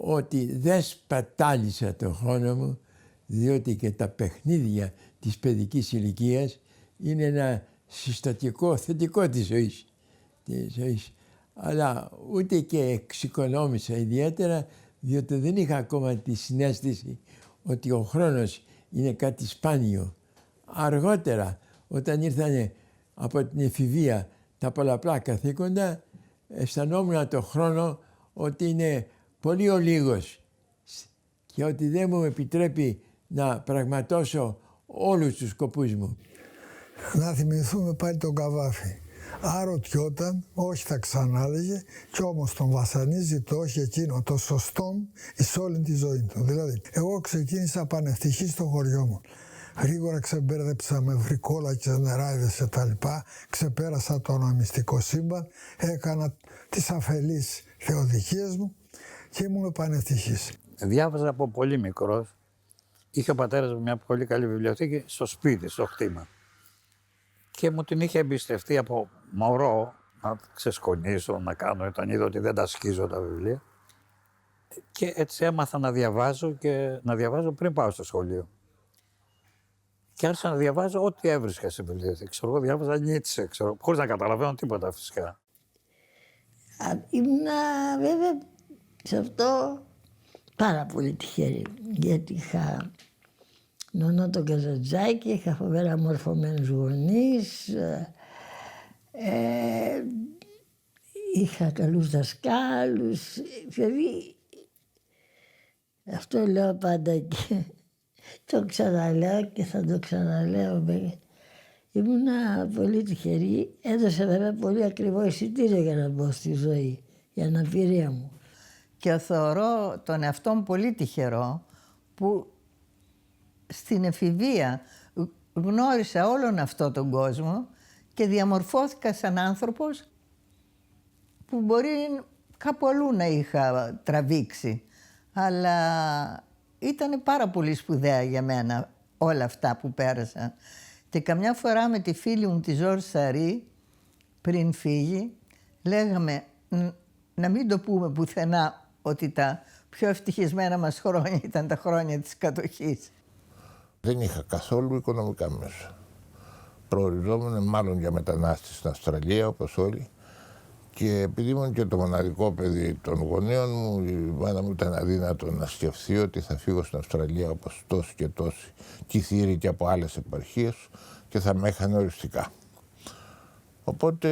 ότι δεν σπατάλησα τον χρόνο μου, διότι και τα παιχνίδια της παιδικής ηλικίας είναι ένα συστατικό θετικό της ζωής. αλλά ούτε και εξοικονόμησα ιδιαίτερα, διότι δεν είχα ακόμα τη συναίσθηση ότι ο χρόνος είναι κάτι σπάνιο. Αργότερα, όταν ήρθαν από την εφηβεία τα πολλαπλά καθήκοντα, αισθανόμουν το χρόνο ότι είναι πολύ ο λίγος και ότι δεν μου επιτρέπει να πραγματώσω όλους τους σκοπούς μου. Να θυμηθούμε πάλι τον Καβάφη. Άρωτιόταν, όχι θα ξανάλεγε, κι όμως τον βασανίζει το όχι εκείνο, το σωστό εις όλη τη ζωή του. Δηλαδή, εγώ ξεκίνησα πανευτυχής στο χωριό μου. Γρήγορα ξεμπέρδεψα με βρικόλακες, νεράιδες και τα λοιπά, ξεπέρασα το αναμυστικό σύμπαν, έκανα τις αφελείς θεοδικίες μου και ήμουν πανευτυχής. Διάβαζα από πολύ μικρός. Είχε ο πατέρας μου μια πολύ καλή βιβλιοθήκη στο σπίτι, στο χτήμα. Και μου την είχε εμπιστευτεί από μωρό να ξεσκονίσω, να κάνω, όταν είδα ότι δεν τα σκίζω τα βιβλία. Και έτσι έμαθα να διαβάζω και να διαβάζω πριν πάω στο σχολείο. Και άρχισα να διαβάζω ό,τι έβρισκα σε βιβλιοθήκη. Εγώ διάβαζα Νίτσε, χωρίς να καταλαβαίνω τίποτα φυσικά. Ήμουνα βέβαια σε αυτό πάρα πολύ τυχερή, γιατί είχα νονό τον Καζαντζάκη, είχα φοβερά μορφωμένους γονείς, είχα καλούς δασκάλους, δηλαδή αυτό λέω πάντα και το ξαναλέω και θα το ξαναλέω. Ήμουνα πολύ τυχερή, έδωσα βέβαια πολύ ακριβό εισιτήριο για να μπω στη ζωή, για την αναπηρία μου. Και θεωρώ τον εαυτό μου πολύ τυχερό που στην εφηβεία γνώρισα όλον αυτό τον κόσμο και διαμορφώθηκα σαν άνθρωπος που μπορεί κάπου αλλού να είχα τραβήξει. Αλλά ήταν πάρα πολύ σπουδαία για μένα όλα αυτά που πέρασα. Και καμιά φορά με τη φίλη μου τη Ζόρ Σαρή, πριν φύγει, λέγαμε να μην το πούμε πουθενά ότι τα πιο ευτυχισμένα μας χρόνια ήταν τα χρόνια της κατοχής. Δεν είχα καθόλου οικονομικά μέσα. Προοριζόμουν μάλλον για μετανάστες στην Αυστραλία, όπως όλοι. Και επειδή ήμουν και το μοναδικό παιδί των γονέων μου, η μάνα μου ήταν αδύνατο να σκεφτεί ότι θα φύγω στην Αυστραλία όπως τόσοι και τόσοι κυθύροι και από άλλες επαρχίες και θα με έχανε οριστικά. Οπότε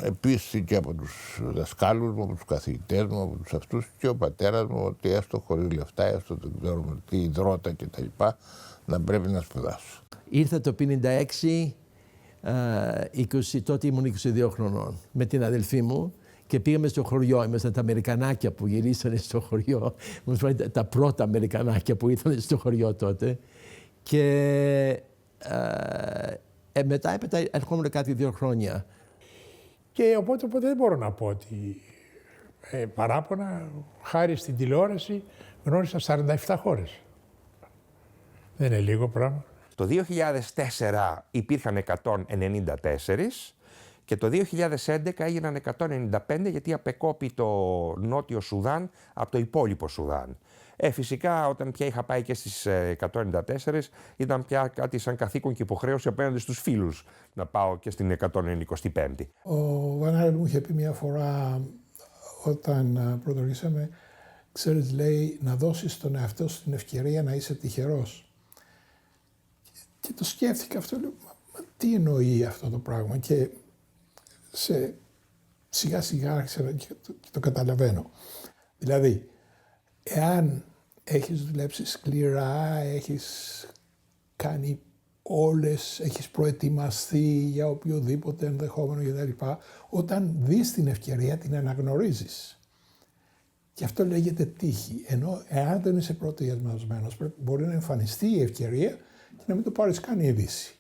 επίσης από τους δασκάλους μου, από τους καθηγητές μου, από τους αυτούς και ο πατέρας μου ότι έστω χωρίς λεφτά, έστω δεν ξέρουμε τι υδρότα και τα λοιπά, να πρέπει να σπουδάσω. Ήρθα το 1956, τότε ήμουν 22 χρονών, με την αδελφή μου και πήγαμε στο χωριό. Ήμασταν τα Αμερικανάκια που γυρίσανε στο χωριό, τα πρώτα Αμερικανάκια που ήταν στο χωριό τότε. Και μετά ερχόμουν κάτι 2 χρόνια. Και οπότε δεν μπορώ να πω ότι παράπονα, χάρη στην τηλεόραση, γνώρισα 47 χώρες. Δεν είναι λίγο πράγμα. Το 2004 υπήρχαν 194 και το 2011 έγιναν 195 γιατί απεκόπη το Νότιο Σουδάν από το υπόλοιπο Σουδάν. Φυσικά όταν πια είχα πάει και στις 194 ήταν πια κάτι σαν καθήκον και υποχρέωση απέναντι στους φίλους να πάω και στην 195η. Ο Βαν μου είχε πει μια φορά όταν πρωτοργήσαμε, ξέρεις, λέει, να δώσεις τον εαυτό σου την ευκαιρία να είσαι τυχερός. Και το σκέφτηκα αυτό, λέω, μα τι εννοεί αυτό το πράγμα, και σιγά σιγά άρχισα και το καταλαβαίνω. Δηλαδή, εάν έχεις δουλέψει σκληρά, έχεις κάνει έχεις προετοιμαστεί για οποιοδήποτε ενδεχόμενο κτλ. Όταν δεις την ευκαιρία την αναγνωρίζεις. Και αυτό λέγεται τύχη. Ενώ εάν δεν είσαι προετοιμασμένος, μπορεί να εμφανιστεί η ευκαιρία και να μην το πάρεις καν η είδηση.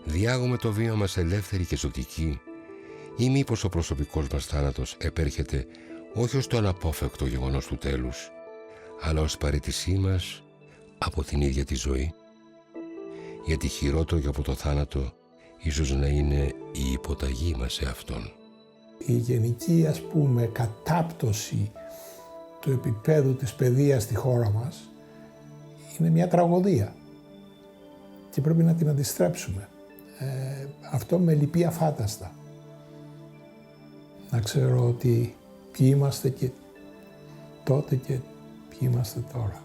Διάγουμε το βίο μας ελεύθερη και ζωτική, ή μήπως ο προσωπικός μας θάνατος επέρχεται όχι ως το αναπόφευκτο γεγονός του τέλους, αλλά ως παραίτησή μας από την ίδια τη ζωή. Γιατί χειρότερο και από το θάνατο ίσως να είναι η υποταγή μας σε αυτόν. Η γενική, ας πούμε, κατάπτωση του επίπεδου της παιδείας στη χώρα μας είναι μια τραγωδία και πρέπει να την αντιστρέψουμε. Αυτό με λυπεί αφάνταστα. να ξέρω ότι ποιοι είμαστε και τότε και ποιοι είμαστε τώρα.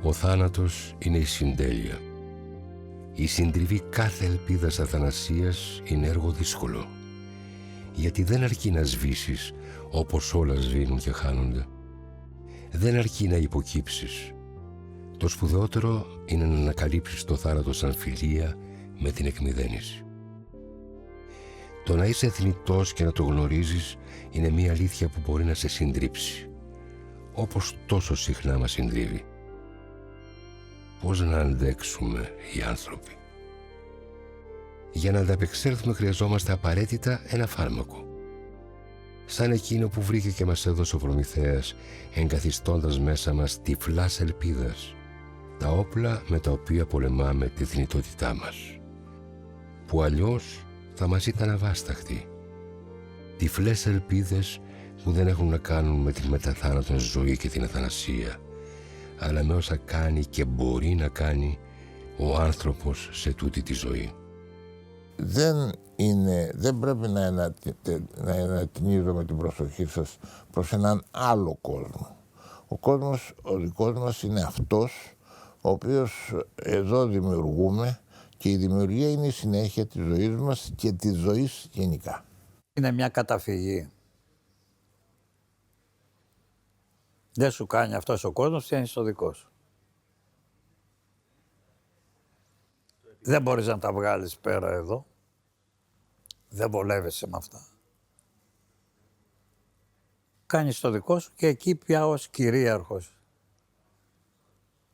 Ο θάνατος είναι η συντέλεια. Η συντριβή κάθε ελπίδας αθανασίας είναι έργο δύσκολο, γιατί δεν αρκεί να σβήσεις όπως όλα σβήνουν και χάνονται. Δεν αρκεί να υποκύψεις. Το σπουδαιότερο είναι να ανακαλύψεις το θάνατο σαν φιλία με την εκμυδένιση. Το να είσαι θνητός και να το γνωρίζεις είναι μια αλήθεια που μπορεί να σε συντρίψει, όπως τόσο συχνά μας συντρίβει. Πώς να αντέξουμε οι άνθρωποι? Για να ανταπεξέλθουμε χρειαζόμαστε απαραίτητα ένα φάρμακο. Σαν εκείνο που βρήκε και μας έδωσε ο Προμηθέας, εγκαθιστώντας μέσα μας τυφλάς ελπίδας, τα όπλα με τα οποία πολεμάμε τη θνητότητά μας, που αλλιώς θα μας ήταν αβάσταχτοι. Τυφλές ελπίδες που δεν έχουν να κάνουν με την μεταθάνατον ζωή και την αθανασία, αλλά με όσα κάνει και μπορεί να κάνει ο άνθρωπος σε τούτη τη ζωή. Δεν πρέπει να ανατινίζουμε την προσοχή σας προς έναν άλλο κόσμο. Ο δικός μας είναι αυτός ο οποίος εδώ δημιουργούμε, και η δημιουργία είναι η συνέχεια της ζωής μας και της ζωής γενικά. Είναι μια καταφυγή. Δεν σου κάνει αυτός ο κόσμος, φτιάχνεις το δικό σου. Δεν μπορείς να τα βγάλεις πέρα εδώ. Δεν βολεύεσαι με αυτά. Κάνεις το δικό σου και εκεί πια ως κυρίαρχος,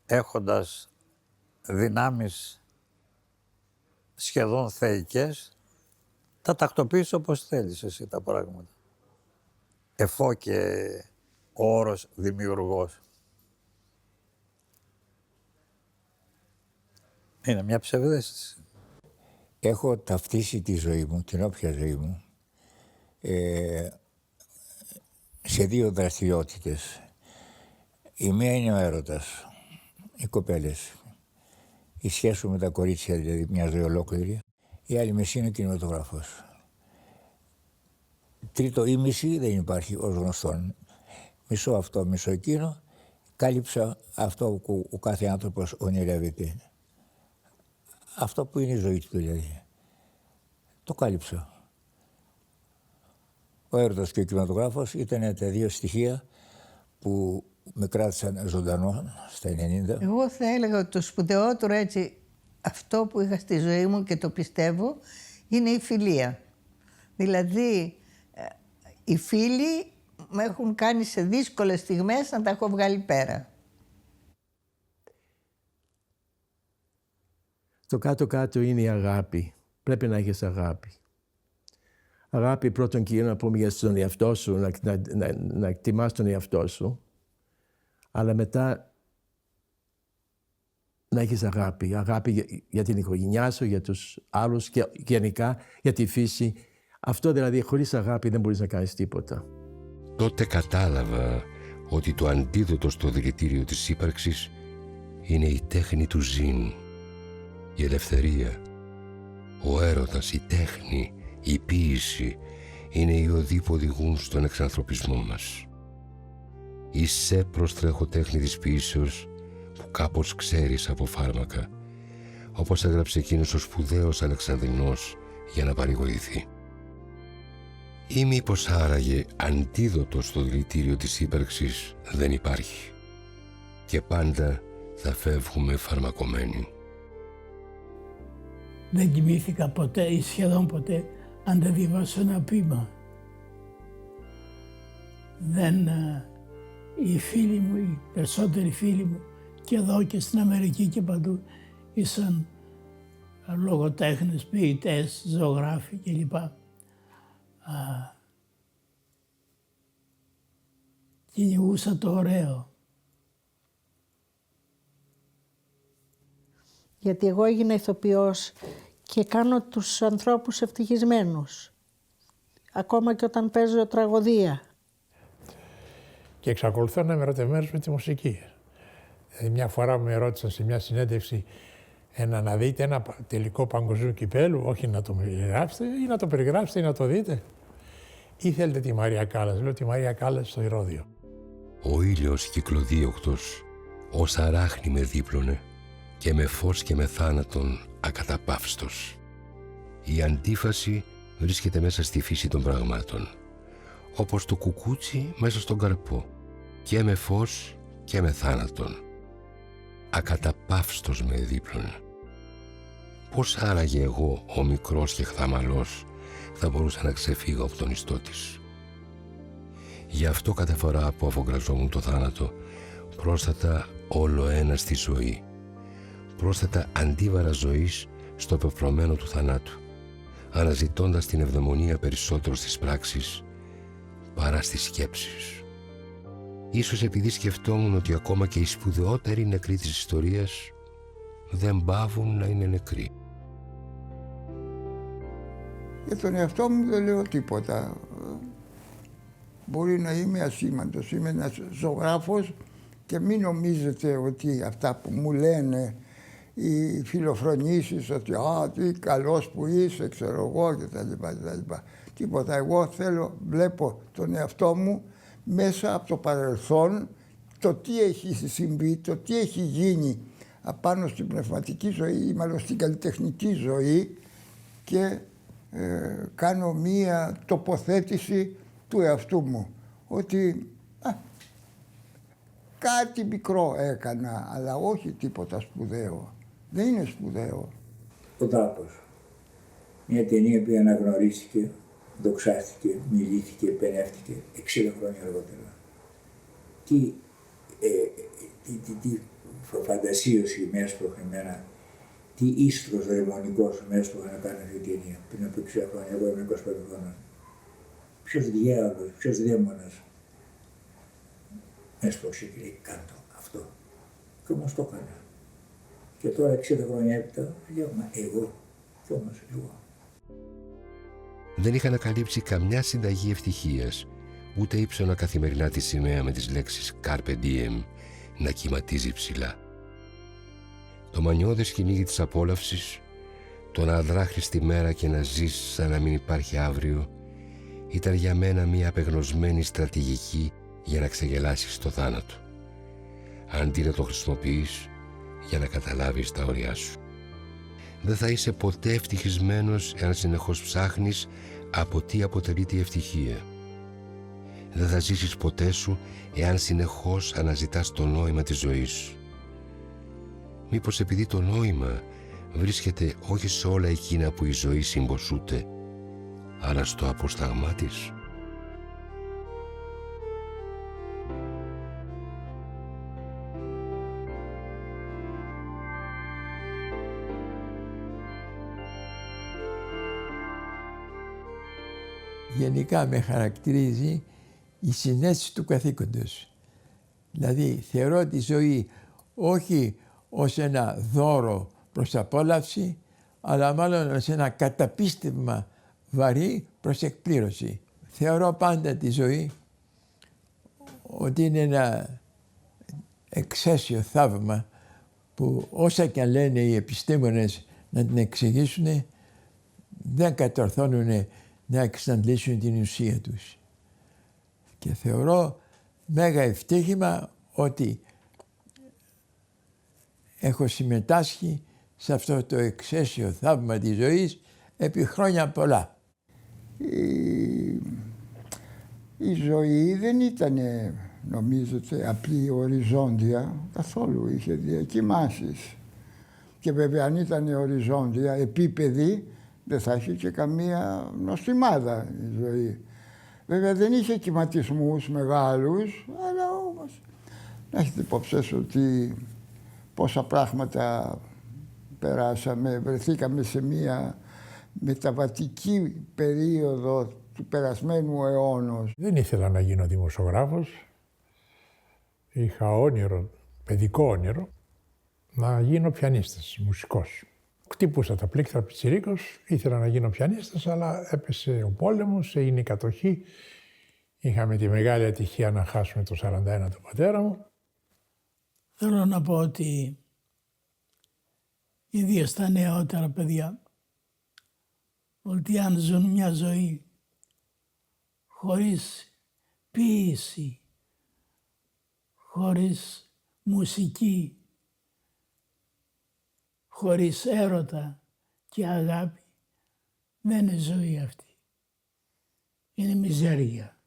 έχοντας δυνάμεις σχεδόν θεϊκές, τα τακτοποιείς όπως θέλεις εσύ τα πράγματα. Εφό και ο όρος δημιουργός. Είναι μια ψευδαίσθηση. Έχω ταυτίσει τη ζωή μου, την όποια ζωή μου, σε δύο δραστηριότητες. Η μία είναι ο έρωτας, οι κοπέλες. Η σχέση με τα κορίτσια, δηλαδή μια ζωή ολόκληρη. Η άλλη μισή είναι ο κινηματογράφος. Τρίτο ήμιση δεν υπάρχει ως γνωστόν. Μισό αυτό, μισό εκείνο. Κάλυψα αυτό που ο κάθε άνθρωπος ονειρεύεται. Αυτό που είναι η ζωή του δηλαδή. Το κάλυψα. Ο έρωτας και ο κινηματογράφος ήταν τα δύο στοιχεία που με κράτησαν ζωντανό στα 90. Εγώ θα έλεγα ότι το σπουδαιότερο έτσι, αυτό που είχα στη ζωή μου και το πιστεύω, είναι η φιλία. Δηλαδή, οι φίλοι με έχουν κάνει σε δύσκολες στιγμές να τα έχω βγάλει πέρα. Το κάτω-κάτω είναι η αγάπη. Πρέπει να έχεις αγάπη. Αγάπη πρώτον και να πούμε για τον εαυτό σου, να εκτιμάς τον εαυτό σου. Αλλά μετά να έχεις αγάπη. Αγάπη για την οικογένειά σου, για τους άλλους και γενικά για τη φύση. Αυτό δηλαδή χωρίς αγάπη δεν μπορείς να κάνεις τίποτα. Τότε κατάλαβα ότι το αντίδοτο στο δηλητήριο της ύπαρξης είναι η τέχνη του ζήν, η ελευθερία. Ο έρωτας, η τέχνη, η ποίηση είναι οι οδοί που οδηγούν στον εξανθρωπισμό μας. Είσαι προστρέχω τέχνη της ποίησεως που κάπως ξέρεις από φάρμακα, όπως έγραψε εκείνος ο σπουδαίος Αλεξανδρινός για να παρηγορηθεί. Ή μήπως άραγε αντίδοτο στο δηλητήριο της ύπαρξης δεν υπάρχει και πάντα θα φεύγουμε φαρμακωμένοι. Δεν κοιμήθηκα ποτέ ή σχεδόν ποτέ αν δεν διαβάσω ένα ποίημα. Οι φίλοι μου, οι περισσότεροι φίλοι μου και εδώ και στην Αμερική και παντού ήσαν λογοτέχνες, ποιητές, ζωγράφοι κλπ. Κυνηγούσα το ωραίο. Γιατί εγώ έγινα ηθοποιός και κάνω τους ανθρώπους ευτυχισμένους. Ακόμα και όταν παίζω τραγωδία. Και εξακολουθώ να είμαι ερωτευμένος με τη μουσική. Μια φορά με ρώτησαν σε μια συνέντευξη να δείτε ένα τελικό παγκοσμίου κυπέλου, όχι να το περιγράψετε ή να το περιγράψετε ή να το δείτε. Ή θέλετε τη Μαρία Κάλλας. Λέω τη Μαρία Κάλλας στο Ηρώδειο. Ο ήλιος κυκλοδίωκτος ως αράχνη με δίπλωνε και με φως και με θάνατον ακαταπαύστος. Η αντίφαση βρίσκεται μέσα στη φύση των πραγμάτων, όπως το κουκούτσι μέσα στον καρπό, και με φως και με θάνατον. Ακαταπαύστος με δίπλωνε. Πώς άραγε εγώ, ο μικρός και χθαμαλός, θα μπορούσα να ξεφύγω από τον ιστό της. Γι' αυτό κάθε φορά που αφογκραζόμουν το θάνατο, πρόσθετα όλο ένα στη ζωή. Πρόσθετα αντίβαρα ζωής στο πεπρωμένο του θανάτου, αναζητώντας την ευδαιμονία περισσότερο στις πράξεις παρά στις σκέψεις. Ίσως επειδή σκεφτόμουν ότι ακόμα και οι σπουδαιότεροι νεκροί της ιστορίας δεν παύουν να είναι νεκροί. Για τον εαυτό μου δεν λέω τίποτα. Μπορεί να είμαι ασήμαντος, είμαι ένας ζωγράφος και μην νομίζετε ότι αυτά που μου λένε οι φιλοφρονήσεις ότι τι καλός που είσαι, ξέρω εγώ κτλ. Τίποτα. Εγώ βλέπω τον εαυτό μου μέσα από το παρελθόν, το τι έχει συμβεί, το τι έχει γίνει απάνω στην πνευματική ζωή ή μάλλον στην καλλιτεχνική ζωή και κάνω μία τοποθέτηση του εαυτού μου ότι κάτι μικρό έκανα, αλλά όχι τίποτα σπουδαίο. Δεν είναι σπουδαίο. Ο Τάπος. Μια ταινία που αναγνωρίστηκε, δοξάστηκε, μιλήθηκε, πενεύτηκε 60 χρόνια αργότερα. Τι φαντασίωση με έσπρωχε εμένα, τι ίστρος δαιμονικός με έσπρωχε να κάνω αυτή την ταινία πριν από 60 χρόνια. Εγώ ήμουν 25 χρόνια. Ποιος διάολος, ποιος δαίμονας με έσπρωξε και λέει κάτω αυτό. Και όμως το έκανα. Και τώρα 60 χρόνια έπειτα λέω μα εγώ κι όμως εγώ. Δεν είχα ανακαλύψει καμιά συνταγή ευτυχίας, ούτε ύψωνα καθημερινά τη σημαία με τις λέξεις Carpe Diem να κυματίζει ψηλά. Το μανιώδες κυνήγι της απόλαυσης, το να αδράχνεις τη μέρα και να ζεις σαν να μην υπάρχει αύριο, ήταν για μένα μια απεγνωσμένη στρατηγική για να ξεγελάσεις το θάνατο, αντί να το χρησιμοποιείς για να καταλάβεις τα όρια σου. Δεν θα είσαι ποτέ ευτυχισμένος εάν συνεχώς ψάχνεις από τι αποτελείται η ευτυχία. Δεν θα ζήσεις ποτέ σου εάν συνεχώς αναζητάς το νόημα της ζωής. Μήπως επειδή το νόημα βρίσκεται όχι σε όλα εκείνα που η ζωή συμποσούται, αλλά στο αποσταγμά της. Γενικά με χαρακτηρίζει η συναίσθηση του καθήκοντος. Δηλαδή θεωρώ τη ζωή όχι ως ένα δώρο προς απόλαυση, αλλά μάλλον ως ένα καταπίστευμα βαρύ προς εκπλήρωση. Θεωρώ πάντα τη ζωή ότι είναι ένα εξαίσιο θαύμα που όσα και αν λένε οι επιστήμονες να την εξηγήσουν, δεν κατορθώνουν να εξαντλήσουν την ουσία τους. Και θεωρώ μέγα ευτύχημα ότι έχω συμμετάσχει σε αυτό το εξαίσιο θαύμα της ζωής επί χρόνια πολλά. Η ζωή δεν ήταν νομίζετε, απλή οριζόντια, καθόλου, είχε διακοιμάσεις. Και βέβαια αν ήταν οριζόντια, επίπεδη, δεν θα είχε και καμία νοστιμάδα η ζωή. Βέβαια δεν είχε κυματισμούς μεγάλους, αλλά όμως να έχετε υπόψη ότι πόσα πράγματα περάσαμε, βρεθήκαμε σε μία μεταβατική περίοδο του περασμένου αιώνος. Δεν ήθελα να γίνω δημοσιογράφος. Είχα όνειρο, παιδικό όνειρο, να γίνω πιανίστας, μουσικός. Χτύπουσα τα πλήκτρα πιτσιρίκος, ήθελα να γίνω πιανίστας, αλλά έπεσε ο πόλεμος, έγινε η κατοχή. Είχαμε τη μεγάλη ατυχία να χάσουμε το 41 τον πατέρα μου. Θέλω να πω ότι ήδη στα νεότερα παιδιά, ότι αν ζουν μια ζωή χωρίς ποίηση, χωρίς μουσική, χωρίς έρωτα και αγάπη, δεν είναι ζωή αυτή. Είναι μιζέρια.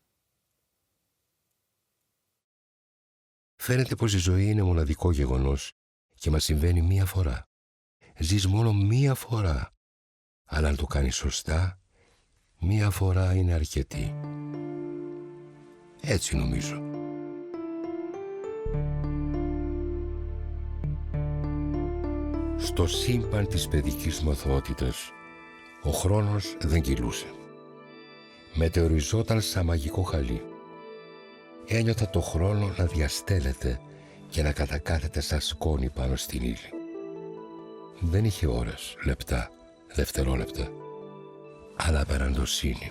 Φαίνεται πως η ζωή είναι μοναδικό γεγονός και μας συμβαίνει μία φορά. Ζεις μόνο μία φορά, αλλά αν το κάνεις σωστά, μία φορά είναι αρκετή. Έτσι νομίζω. Στο σύμπαν της παιδικής μου αθωότητας, ο χρόνος δεν κυλούσε. Μετεωριζόταν σαν μαγικό χαλί. Ένιωθα το χρόνο να διαστέλλεται και να κατακάθεται σαν σκόνη πάνω στην ύλη. Δεν είχε ώρες, λεπτά, δευτερόλεπτα, αλλά απεραντοσύνη.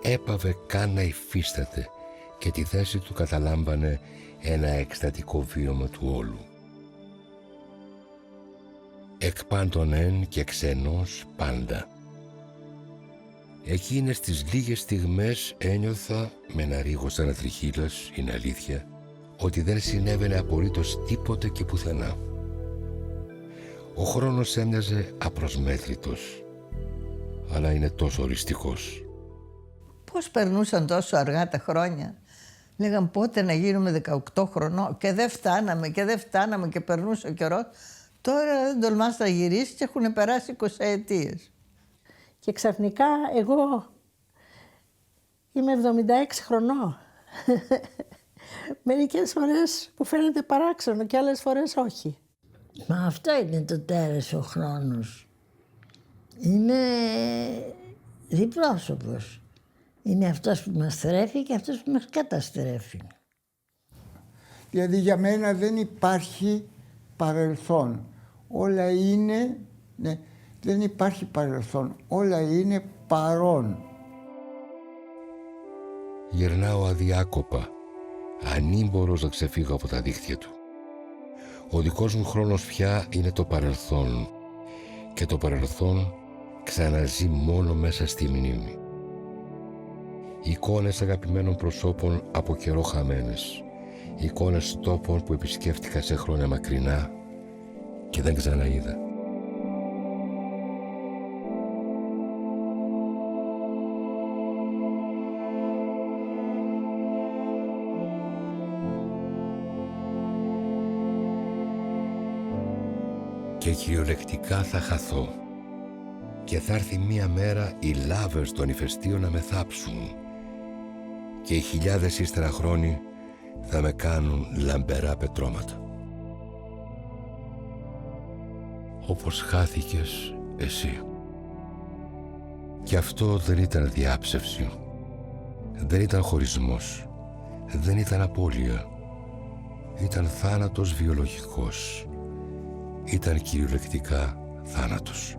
Έπαβε καν να υφίσταται και τη θέση του καταλάμβανε ένα εκστατικό βίωμα του όλου. Εκ πάντων εν και ξενός πάντα. Εκείνες τις λίγες στιγμές ένιωθα με ένα ρίγος ανατριχύλας, είναι αλήθεια, ότι δεν συνέβαινε απολύτως τίποτε και πουθενά. Ο χρόνος έμοιαζε απροσμέτρητος, αλλά είναι τόσο οριστικός. Πώς περνούσαν τόσο αργά τα χρόνια. Λέγαν πότε να γίνουμε 18 χρονών και δεν φτάναμε και περνούσε ο καιρός. Τώρα δεν τολμάς να γυρίσεις και έχουν περάσει 20 ετίες. Και ξαφνικά εγώ είμαι 76 χρονών. Μερικές φορές που φαίνεται παράξενο και άλλες φορές όχι. Μα αυτό είναι το τέρας ο χρόνος. Είναι διπρόσωπος. Είναι αυτός που μας θρέφει και αυτός που μας καταστρέφει. Δηλαδή για μένα δεν υπάρχει παρελθόν. Όλα είναι, ναι, δεν υπάρχει παρελθόν. Όλα είναι παρόν. Γυρνάω αδιάκοπα, ανήμπορος να ξεφύγω από τα δίχτυα του. Ο δικός μου χρόνος πια είναι το παρελθόν και το παρελθόν ξαναζεί μόνο μέσα στη μνήμη. Εικόνες αγαπημένων προσώπων από καιρό χαμένες. Εικόνες τόπων που επισκέφτηκα σε χρόνια μακρινά και δεν ξαναείδα. Και κυριολεκτικά θα χαθώ. Και θα έρθει μία μέρα οι λάβες των ηφαιστείων να με θάψουν. Και οι χιλιάδες ύστερα χρόνοι θα με κάνουν λαμπερά πετρώματα. Όπως χάθηκες εσύ. Και αυτό δεν ήταν διάψευση. Δεν ήταν χωρισμός. Δεν ήταν απώλεια. Ήταν θάνατος βιολογικός. Ήταν κυριολεκτικά θάνατος.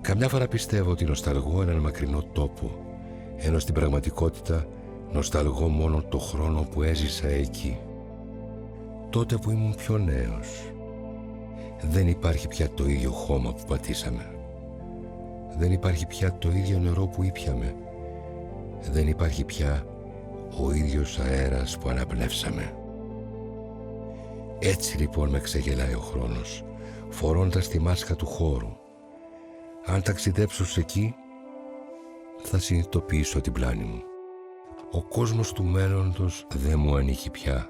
Καμιά φορά πιστεύω ότι νοσταλγώ έναν μακρινό τόπο, ενώ στην πραγματικότητα νοσταλγώ μόνο το χρόνο που έζησα εκεί. Τότε που ήμουν πιο νέος. Δεν υπάρχει πια το ίδιο χώμα που πατήσαμε. Δεν υπάρχει πια το ίδιο νερό που ήπιαμε. Δεν υπάρχει πια ο ίδιος αέρας που αναπνεύσαμε. Έτσι λοιπόν με ξεγελάει ο χρόνος, φορώντας τη μάσκα του χώρου. Αν ταξιδέψω σε εκεί, θα συνειδητοποιήσω την πλάνη μου. Ο κόσμος του μέλλοντος δεν μου ανήκει πια.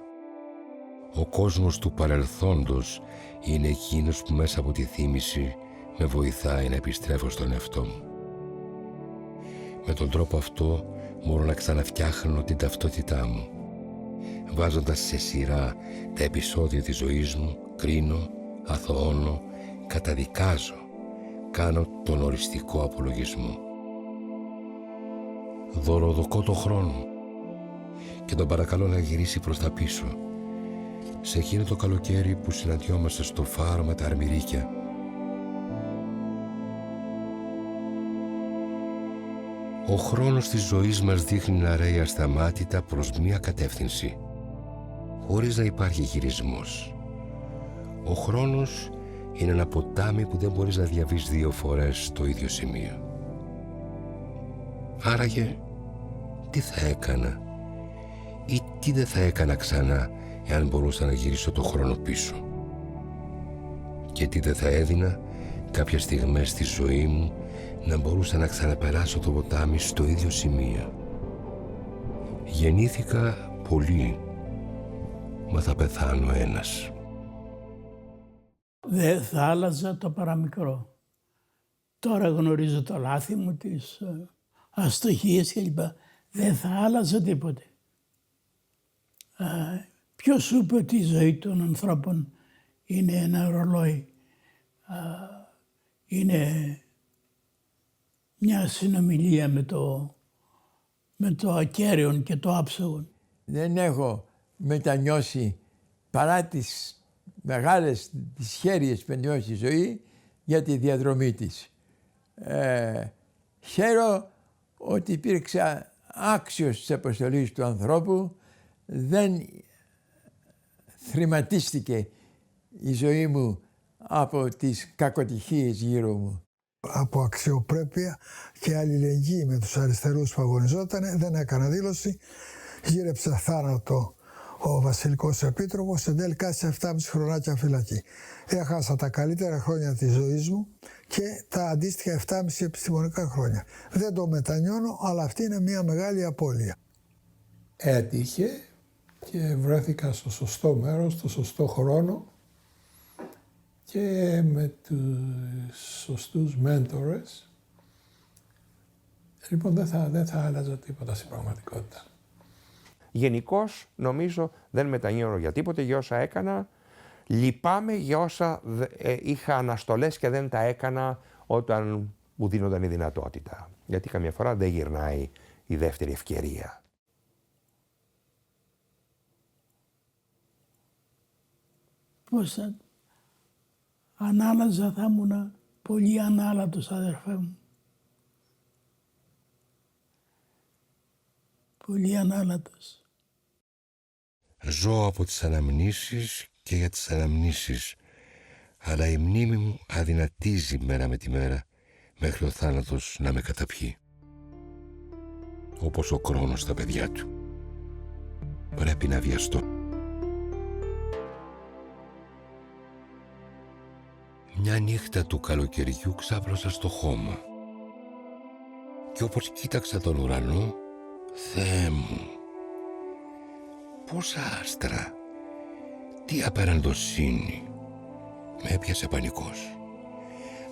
Ο κόσμος του παρελθόντος είναι εκείνος που μέσα από τη θύμηση με βοηθάει να επιστρέφω στον εαυτό μου. Με τον τρόπο αυτό μπορώ να ξαναφτιάχνω την ταυτότητά μου. Βάζοντας σε σειρά τα επεισόδια της ζωής μου, κρίνω, αθωώνω, καταδικάζω, κάνω τον οριστικό απολογισμό. Δωροδοκώ το χρόνο και τον παρακαλώ να γυρίσει προς τα πίσω, σε εκείνο το καλοκαίρι που συναντιόμαστε στο φάρο με τα αρμυρίκια. Ο χρόνος της ζωής μας δείχνει να ρέει ασταμάτητα προς μία κατεύθυνση, χωρίς να υπάρχει γυρισμός. Ο χρόνος είναι ένα ποτάμι που δεν μπορείς να διαβείς 2 φορές στο ίδιο σημείο. Άραγε, τι θα έκανα ή τι δεν θα έκανα ξανά εάν μπορούσα να γυρίσω το χρόνο πίσω? Και τι δεν θα έδινα κάποιες στιγμές στη ζωή μου να μπορούσα να ξαναπεράσω το ποτάμι στο ίδιο σημείο? Γεννήθηκα πολύ, μα θα πεθάνω ένας. Δεν θα άλλαζα το παραμικρό. Τώρα γνωρίζω το λάθη μου, τις αστοχίες κλπ. Δεν θα άλλαζα τίποτε. Ποιος σου είπε ότι η ζωή των ανθρώπων είναι ένα ρολόι? Είναι μια συνομιλία με το ακέραιο και το άψογο. Δεν έχω μετανιώσει παρά τις μεγάλες τις χέρειες που νιώσει η ζωή για τη διαδρομή της. Χαίρω ότι υπήρξα άξιος της αποστολής του ανθρώπου, δεν θρηματίστηκε η ζωή μου από τις κακοτυχίες γύρω μου. Από αξιοπρέπεια και αλληλεγγύη με τους αριστερούς που αγωνιζόταν, δεν έκανα δήλωση, γύρεψε θάνατο ο βασιλικός επίτροπος, εν τέλει κάθισε 7,5 χρονάκια φυλακή. Έχασα τα καλύτερα χρόνια της ζωής μου και τα αντίστοιχα 7,5 επιστημονικά χρόνια. Δεν το μετανιώνω, αλλά αυτή είναι μια μεγάλη απώλεια. Έτυχε και βρέθηκα στο σωστό μέρος, στο σωστό χρόνο και με τους σωστούς μέντορες. Λοιπόν, δεν θα άλλαζα τίποτα στην πραγματικότητα. Γενικώς, νομίζω, δεν μετανιώνω για τίποτε, για όσα έκανα. Λυπάμαι για όσα είχα αναστολές και δεν τα έκανα όταν μου δίνονταν η δυνατότητα. Γιατί καμιά φορά δεν γυρνάει η δεύτερη ευκαιρία. Πώς αν άλλαζα θα ήμουν πολύ ανάλατος, αδερφέ μου. Πολύ ανάλατος. Ζω από τις αναμνήσεις και για τις αναμνήσεις, αλλά η μνήμη μου αδυνατίζει μέρα με τη μέρα μέχρι ο θάνατος να με καταπιεί. Όπως ο χρόνος στα παιδιά του. Πρέπει να βιαστώ. Μια νύχτα του καλοκαιριού ξάπλωσα στο χώμα και όπως κοίταξα τον ουρανό, Θεέ μου, πόσα άστρα, τι απεραντοσύνη. Με έπιασε πανικός.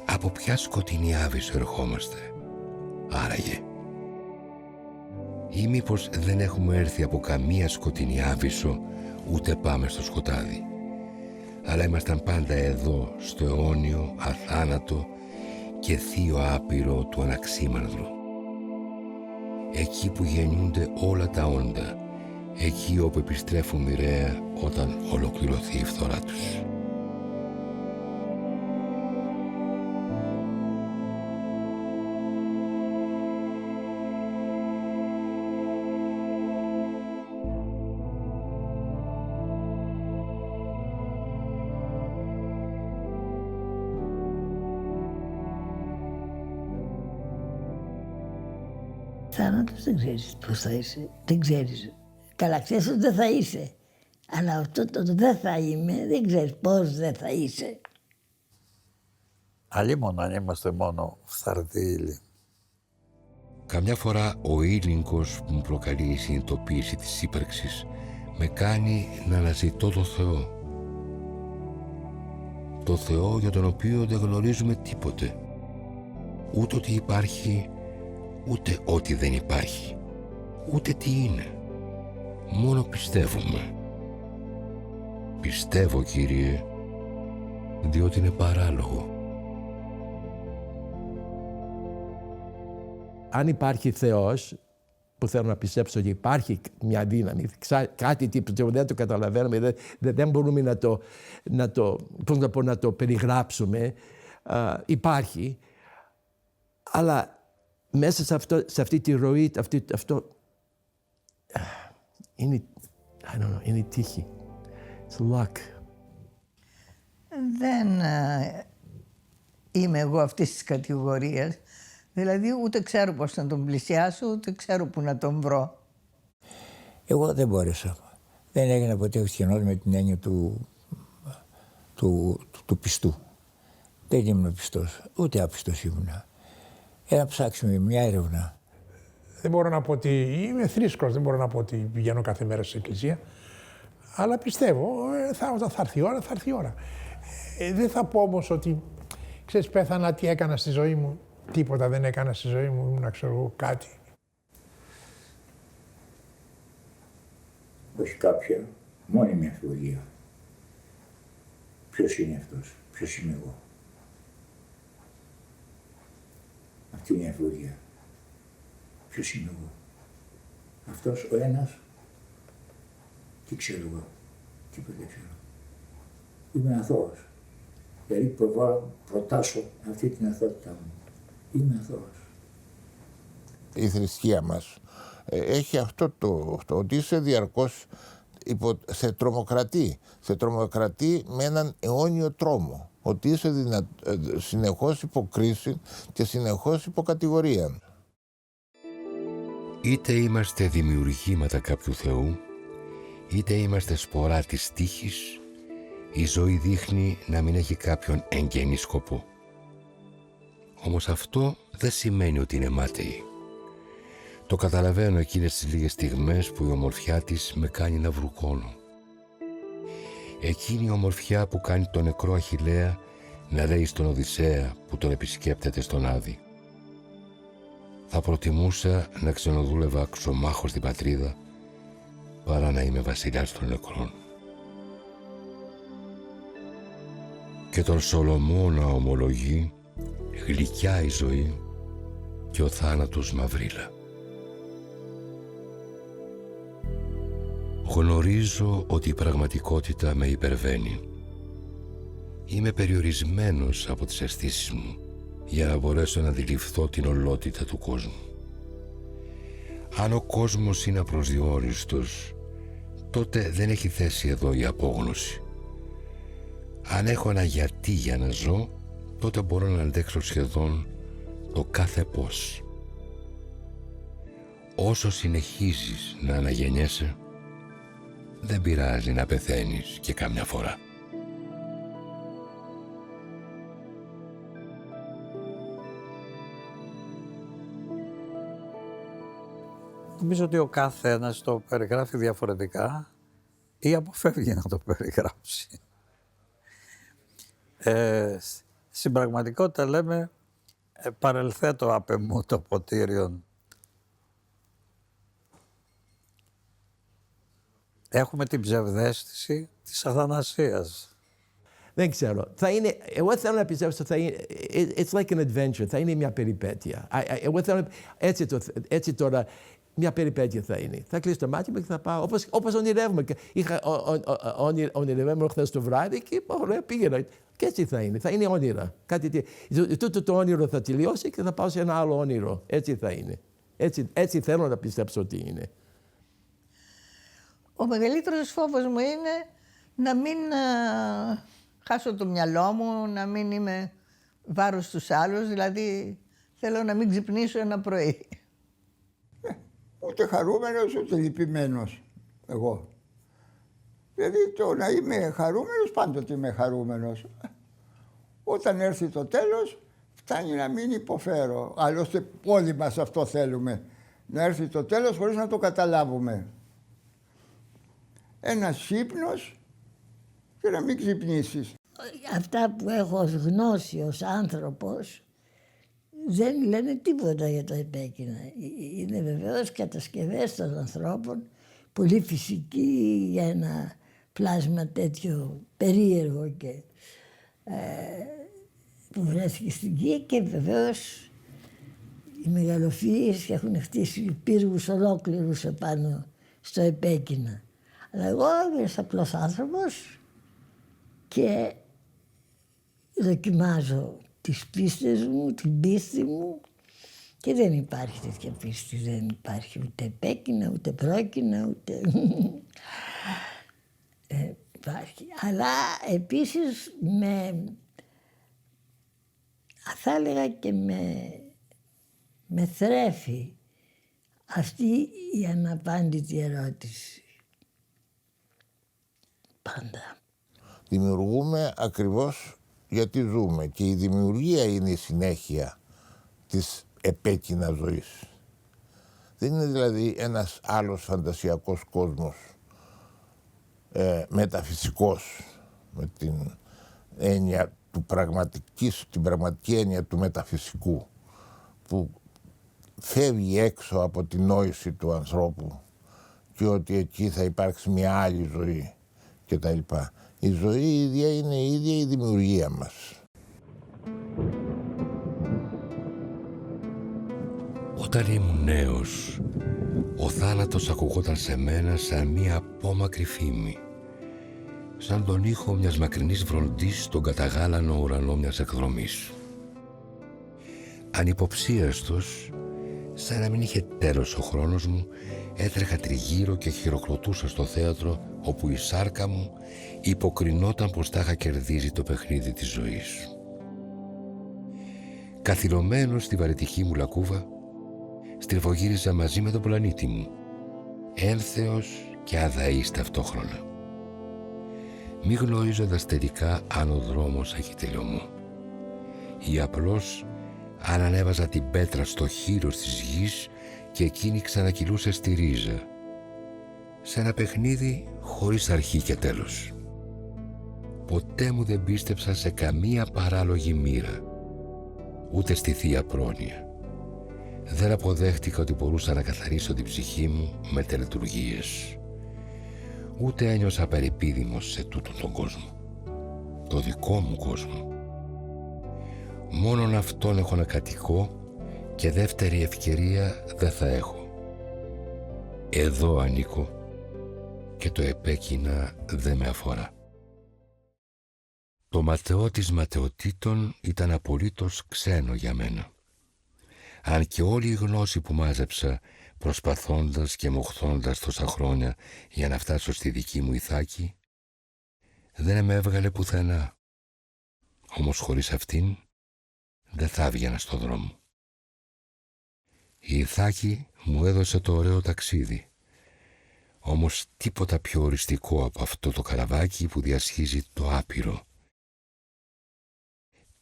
Από ποια σκοτεινή άβυσσο ερχόμαστε? Άραγε, ή μήπως δεν έχουμε έρθει από καμία σκοτεινή άβυσσο, ούτε πάμε στο σκοτάδι, αλλά ήμασταν πάντα εδώ, στο αιώνιο, αθάνατο και θείο άπειρο του αναξίμανδρου. Εκεί που γεννιούνται όλα τα όντα, εκεί όπου επιστρέφουν μοιραία όταν ολοκληρωθεί η φθορά τους. Θάνατος δεν ξέρεις πώς θα είσαι, δεν ξέρεις. Καλά, ξέρεις ότι δεν θα είσαι. Αλλά αυτό το δεν θα είμαι, δεν ξέρεις πώς δεν θα είσαι. Αλλήμον αν είμαστε μόνο φθαρτή ύλη. Καμιά φορά ο ήλιγκος που μου προκαλεί η συνειδητοποίηση της ύπαρξης με κάνει να αναζητώ το Θεό. Το Θεό για τον οποίο δεν γνωρίζουμε τίποτε. Ούτε ότι υπάρχει, ούτε ότι δεν υπάρχει. Ούτε τι είναι. Μόνο πιστεύουμε. Πιστεύω, Κύριε, διότι είναι παράλογο. Αν υπάρχει Θεός, που θέλω να πιστέψω ότι υπάρχει μια δύναμη, κάτι που δεν το καταλαβαίνουμε, δεν μπορούμε να το περιγράψουμε, υπάρχει, αλλά μέσα σε αυτή τη ροή, αυτό είναι τύχη. It's luck. Δεν είμαι εγώ αυτής της κατηγορίας. Δηλαδή ούτε ξέρω πώς να τον πλησιάσω, ούτε ξέρω πού να τον βρω. Εγώ δεν μπόρεσα. Δεν έγινα ποτέ χριστιανός με την έννοια του πιστού. Δεν ήμουν πιστός, ούτε άπιστος ήμουνα. Ένα ψάξιμο, μια έρευνα. Δεν μπορώ να πω ότι είμαι θρήσκος, δεν μπορώ να πω ότι πηγαίνω κάθε μέρα στην εκκλησία. Αλλά πιστεύω, όταν θα έρθει η ώρα, θα έρθει η ώρα. Δεν θα πω όμως ότι, ξέρεις, πέθανα, τι έκανα στη ζωή μου. Τίποτα δεν έκανα στη ζωή μου, ήμουν, ξέρω εγώ, κάτι. Έχει κάποια μόνιμη αμφιβολία. Ποιος είναι αυτός, ποιος είμαι εγώ. Αυτή είναι η αμφιβολία. Ποιος είμαι εγώ. Αυτός ο ένας, τι ξέρω εγώ, τίποτα δεν ξέρω. Είμαι αθώος. Δηλαδή προτάσω αυτή την αθωότητά μου. Είμαι αθώος. Η θρησκεία μας έχει αυτό το ότι είσαι διαρκώς σε τρομοκρατεί με έναν αιώνιο τρόμο. Ότι είσαι συνεχώς υποκρίση και συνεχώς υποκατηγορία. Είτε είμαστε δημιουργήματα κάποιου Θεού, είτε είμαστε σπορά της τύχης, η ζωή δείχνει να μην έχει κάποιον εγγενή σκοπό. Όμως αυτό δεν σημαίνει ότι είναι μάταιη. Το καταλαβαίνω εκείνες τις λίγες στιγμές που η ομορφιά της με κάνει να βρουκώνω. Εκείνη η ομορφιά που κάνει τον νεκρό Αχιλλέα να λέει στον Οδυσσέα που τον επισκέπτεται στον Άδη. Θα προτιμούσα να ξενοδούλευα αξιομάχος στην πατρίδα παρά να είμαι βασιλιάς των νεκρών. Και τον Σολομό να ομολογεί γλυκιά η ζωή και ο θάνατος μαυρίλα. Γνωρίζω ότι η πραγματικότητα με υπερβαίνει. Είμαι περιορισμένος από τις αισθήσεις μου για να μπορέσω να αντιληφθώ την ολότητα του κόσμου. Αν ο κόσμος είναι απροσδιόριστος, τότε δεν έχει θέση εδώ η απόγνωση. Αν έχω ένα γιατί για να ζω, τότε μπορώ να αντέξω σχεδόν το κάθε πώς. Όσο συνεχίζεις να αναγεννιέσαι, δεν πειράζει να πεθαίνεις και κάμια φορά. Νομίζω ότι ο καθένας το περιγράφει διαφορετικά ή αποφεύγει να το περιγράψει. Στην πραγματικότητα λέμε παρελθέτω απ' εμού το ποτήριον. Έχουμε την ψευδαίσθηση της αθανασίας. Δεν ξέρω. Εγώ θέλω να πιστεύω ότι θα είναι, it's like an adventure, θα είναι μια περιπέτεια. Εγώ θέλω, έτσι τώρα, μια περιπέτεια θα είναι. Θα κλείσω το μάτι μου και θα πάω, όπως ονειρεύομαι. Ονειρεύομαι χθες το βράδυ και ωραία πήγαινα. Και έτσι θα είναι όνειρα. Τούτο το όνειρο θα τελειώσει και θα πάω σε ένα άλλο όνειρο. Έτσι θα είναι. Έτσι θέλω να πιστέψω ότι είναι. Ο μεγαλύτερος φόβος μου είναι να μην χάσω το μυαλό μου, να μην είμαι βάρος στους άλλους, δηλαδή θέλω να μην ξυπνήσω ένα πρωί. Ούτε χαρούμενος, ούτε λυπημένος εγώ. Δηλαδή το να είμαι χαρούμενος, πάντοτε είμαι χαρούμενος. Όταν έρθει το τέλος, φτάνει να μην υποφέρω. Άλλωστε όλοι μας αυτό θέλουμε. Να έρθει το τέλος χωρίς να το καταλάβουμε. Ένας ύπνος και να μην ξυπνήσεις. Αυτά που έχω ως γνώση, ως άνθρωπος, δεν λένε τίποτα για το επέκεινα. Είναι βεβαίως κατασκευές των ανθρώπων, πολύ φυσική για ένα πλάσμα τέτοιο περίεργο και που βρέθηκε στην γη, και βεβαίως οι μεγαλοφύης έχουν χτίσει πύργους ολόκληρους επάνω στο επέκεινα. Αλλά εγώ είμαι ένας απλός άνθρωπος και δοκιμάζω τις πίστες μου, την πίστη μου, και δεν υπάρχει τέτοια πίστη. Δεν υπάρχει ούτε επέκεινα, ούτε πρόκεινα, ούτε... υπάρχει. Αλλά επίσης θα έλεγα και με θρέφει αυτή η αναπάντητη ερώτηση. Πάντα. Δημιουργούμε ακριβώς γιατί ζούμε, και η δημιουργία είναι η συνέχεια της επέκεινα ζωής. Δεν είναι δηλαδή ένας άλλος φαντασιακός κόσμος, μεταφυσικός, με την έννοια του την πραγματική έννοια του μεταφυσικού, που φεύγει έξω από την νόηση του ανθρώπου και ότι εκεί θα υπάρξει μια άλλη ζωή κτλ. Η ζωή ίδια είναι η ίδια η δημιουργία μας. Όταν ήμουν νέος, ο θάνατος ακουγόταν σε μένα σαν μία απόμακρη φήμη, σαν τον ήχο μιας μακρινής βροντής στον καταγάλανο ουρανό μιας εκδρομής. Ανυποψίαστος, σαν να μην είχε τέλος ο χρόνος μου, έτρεχα τριγύρω και χειροκροτούσα στο θέατρο όπου η σάρκα μου υποκρινόταν πως τα είχα κερδίσει το παιχνίδι της ζωής. Καθυλωμένος στη βαρετική μου λακκούβα, στριφογύριζα μαζί με τον πλανήτη μου, ένθεος και αδαής ταυτόχρονα, μη γνωρίζοντας τελικά αν ο δρόμος έχει τελειωμό, ή απλώς αν ανέβαζα την πέτρα στο χείλος της γης και εκείνη ξανακυλούσε στη ρίζα, σε ένα παιχνίδι χωρίς αρχή και τέλος. Ποτέ μου δεν πίστεψα σε καμία παράλογη μοίρα, ούτε στη θεία πρόνοια. Δεν αποδέχτηκα ότι μπορούσα να καθαρίσω την ψυχή μου με τελετουργίες. Ούτε ένιωσα περιπίδημος σε τούτον τον κόσμο, το δικό μου κόσμο. Μόνον αυτόν έχω να κατοικώ και δεύτερη ευκαιρία δεν θα έχω. Εδώ ανήκω και το επέκεινα δεν με αφορά. Το ματαιό της ματαιοτήτων ήταν απολύτως ξένο για μένα. Αν και όλη η γνώση που μάζεψα προσπαθώντας και μοχθώντας τόσα χρόνια για να φτάσω στη δική μου Ιθάκη, δεν με έβγαλε πουθενά. Όμως χωρίς αυτήν δεν θα έβγαινα στο δρόμο. Η Ιθάκη μου έδωσε το ωραίο ταξίδι, όμως τίποτα πιο οριστικό από αυτό το καραβάκι που διασχίζει το άπειρο.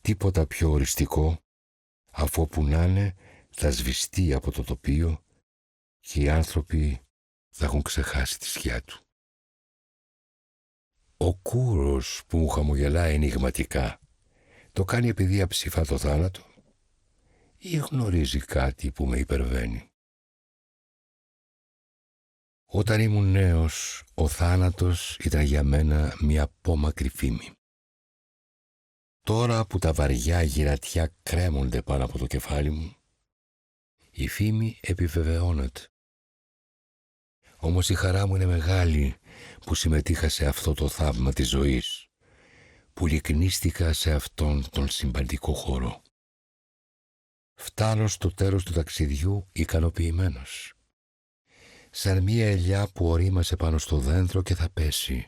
Τίποτα πιο οριστικό, αφού όπου να είναι θα σβηστεί από το τοπίο και οι άνθρωποι θα έχουν ξεχάσει τη σκιά του. Ο κούρος που μου χαμογελάει ενιγματικά το κάνει επειδή αψηφά το θάνατο ή γνωρίζει κάτι που με υπερβαίνει. Όταν ήμουν νέος, ο θάνατος ήταν για μένα μια απόμακρη φήμη. Τώρα που τα βαριά γυρατιά κρέμονται πάνω από το κεφάλι μου, η φήμη επιβεβαιώνεται. Όμως η χαρά μου είναι μεγάλη που συμμετείχα σε αυτό το θαύμα της ζωής, που λυκνίστηκα σε αυτόν τον συμπαντικό χώρο. Φτάνω στο τέλος του ταξιδιού ικανοποιημένος, σαν μία ελιά που ορίμασε πάνω στο δέντρο και θα πέσει,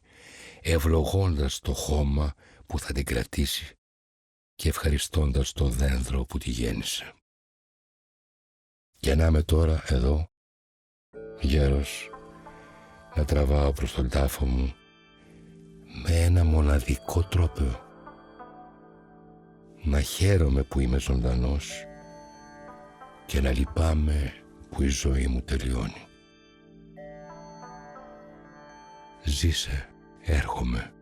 ευλογώντας το χώμα που θα την κρατήσει και ευχαριστώντας το δέντρο που τη γέννησε. Και να είμαι τώρα εδώ, γέρος, να τραβάω προς τον τάφο μου με ένα μοναδικό τρόπο. να χαίρομαι που είμαι ζωντανός και να λυπάμαι που η ζωή μου τελειώνει. Ζήσε, έρχομαι.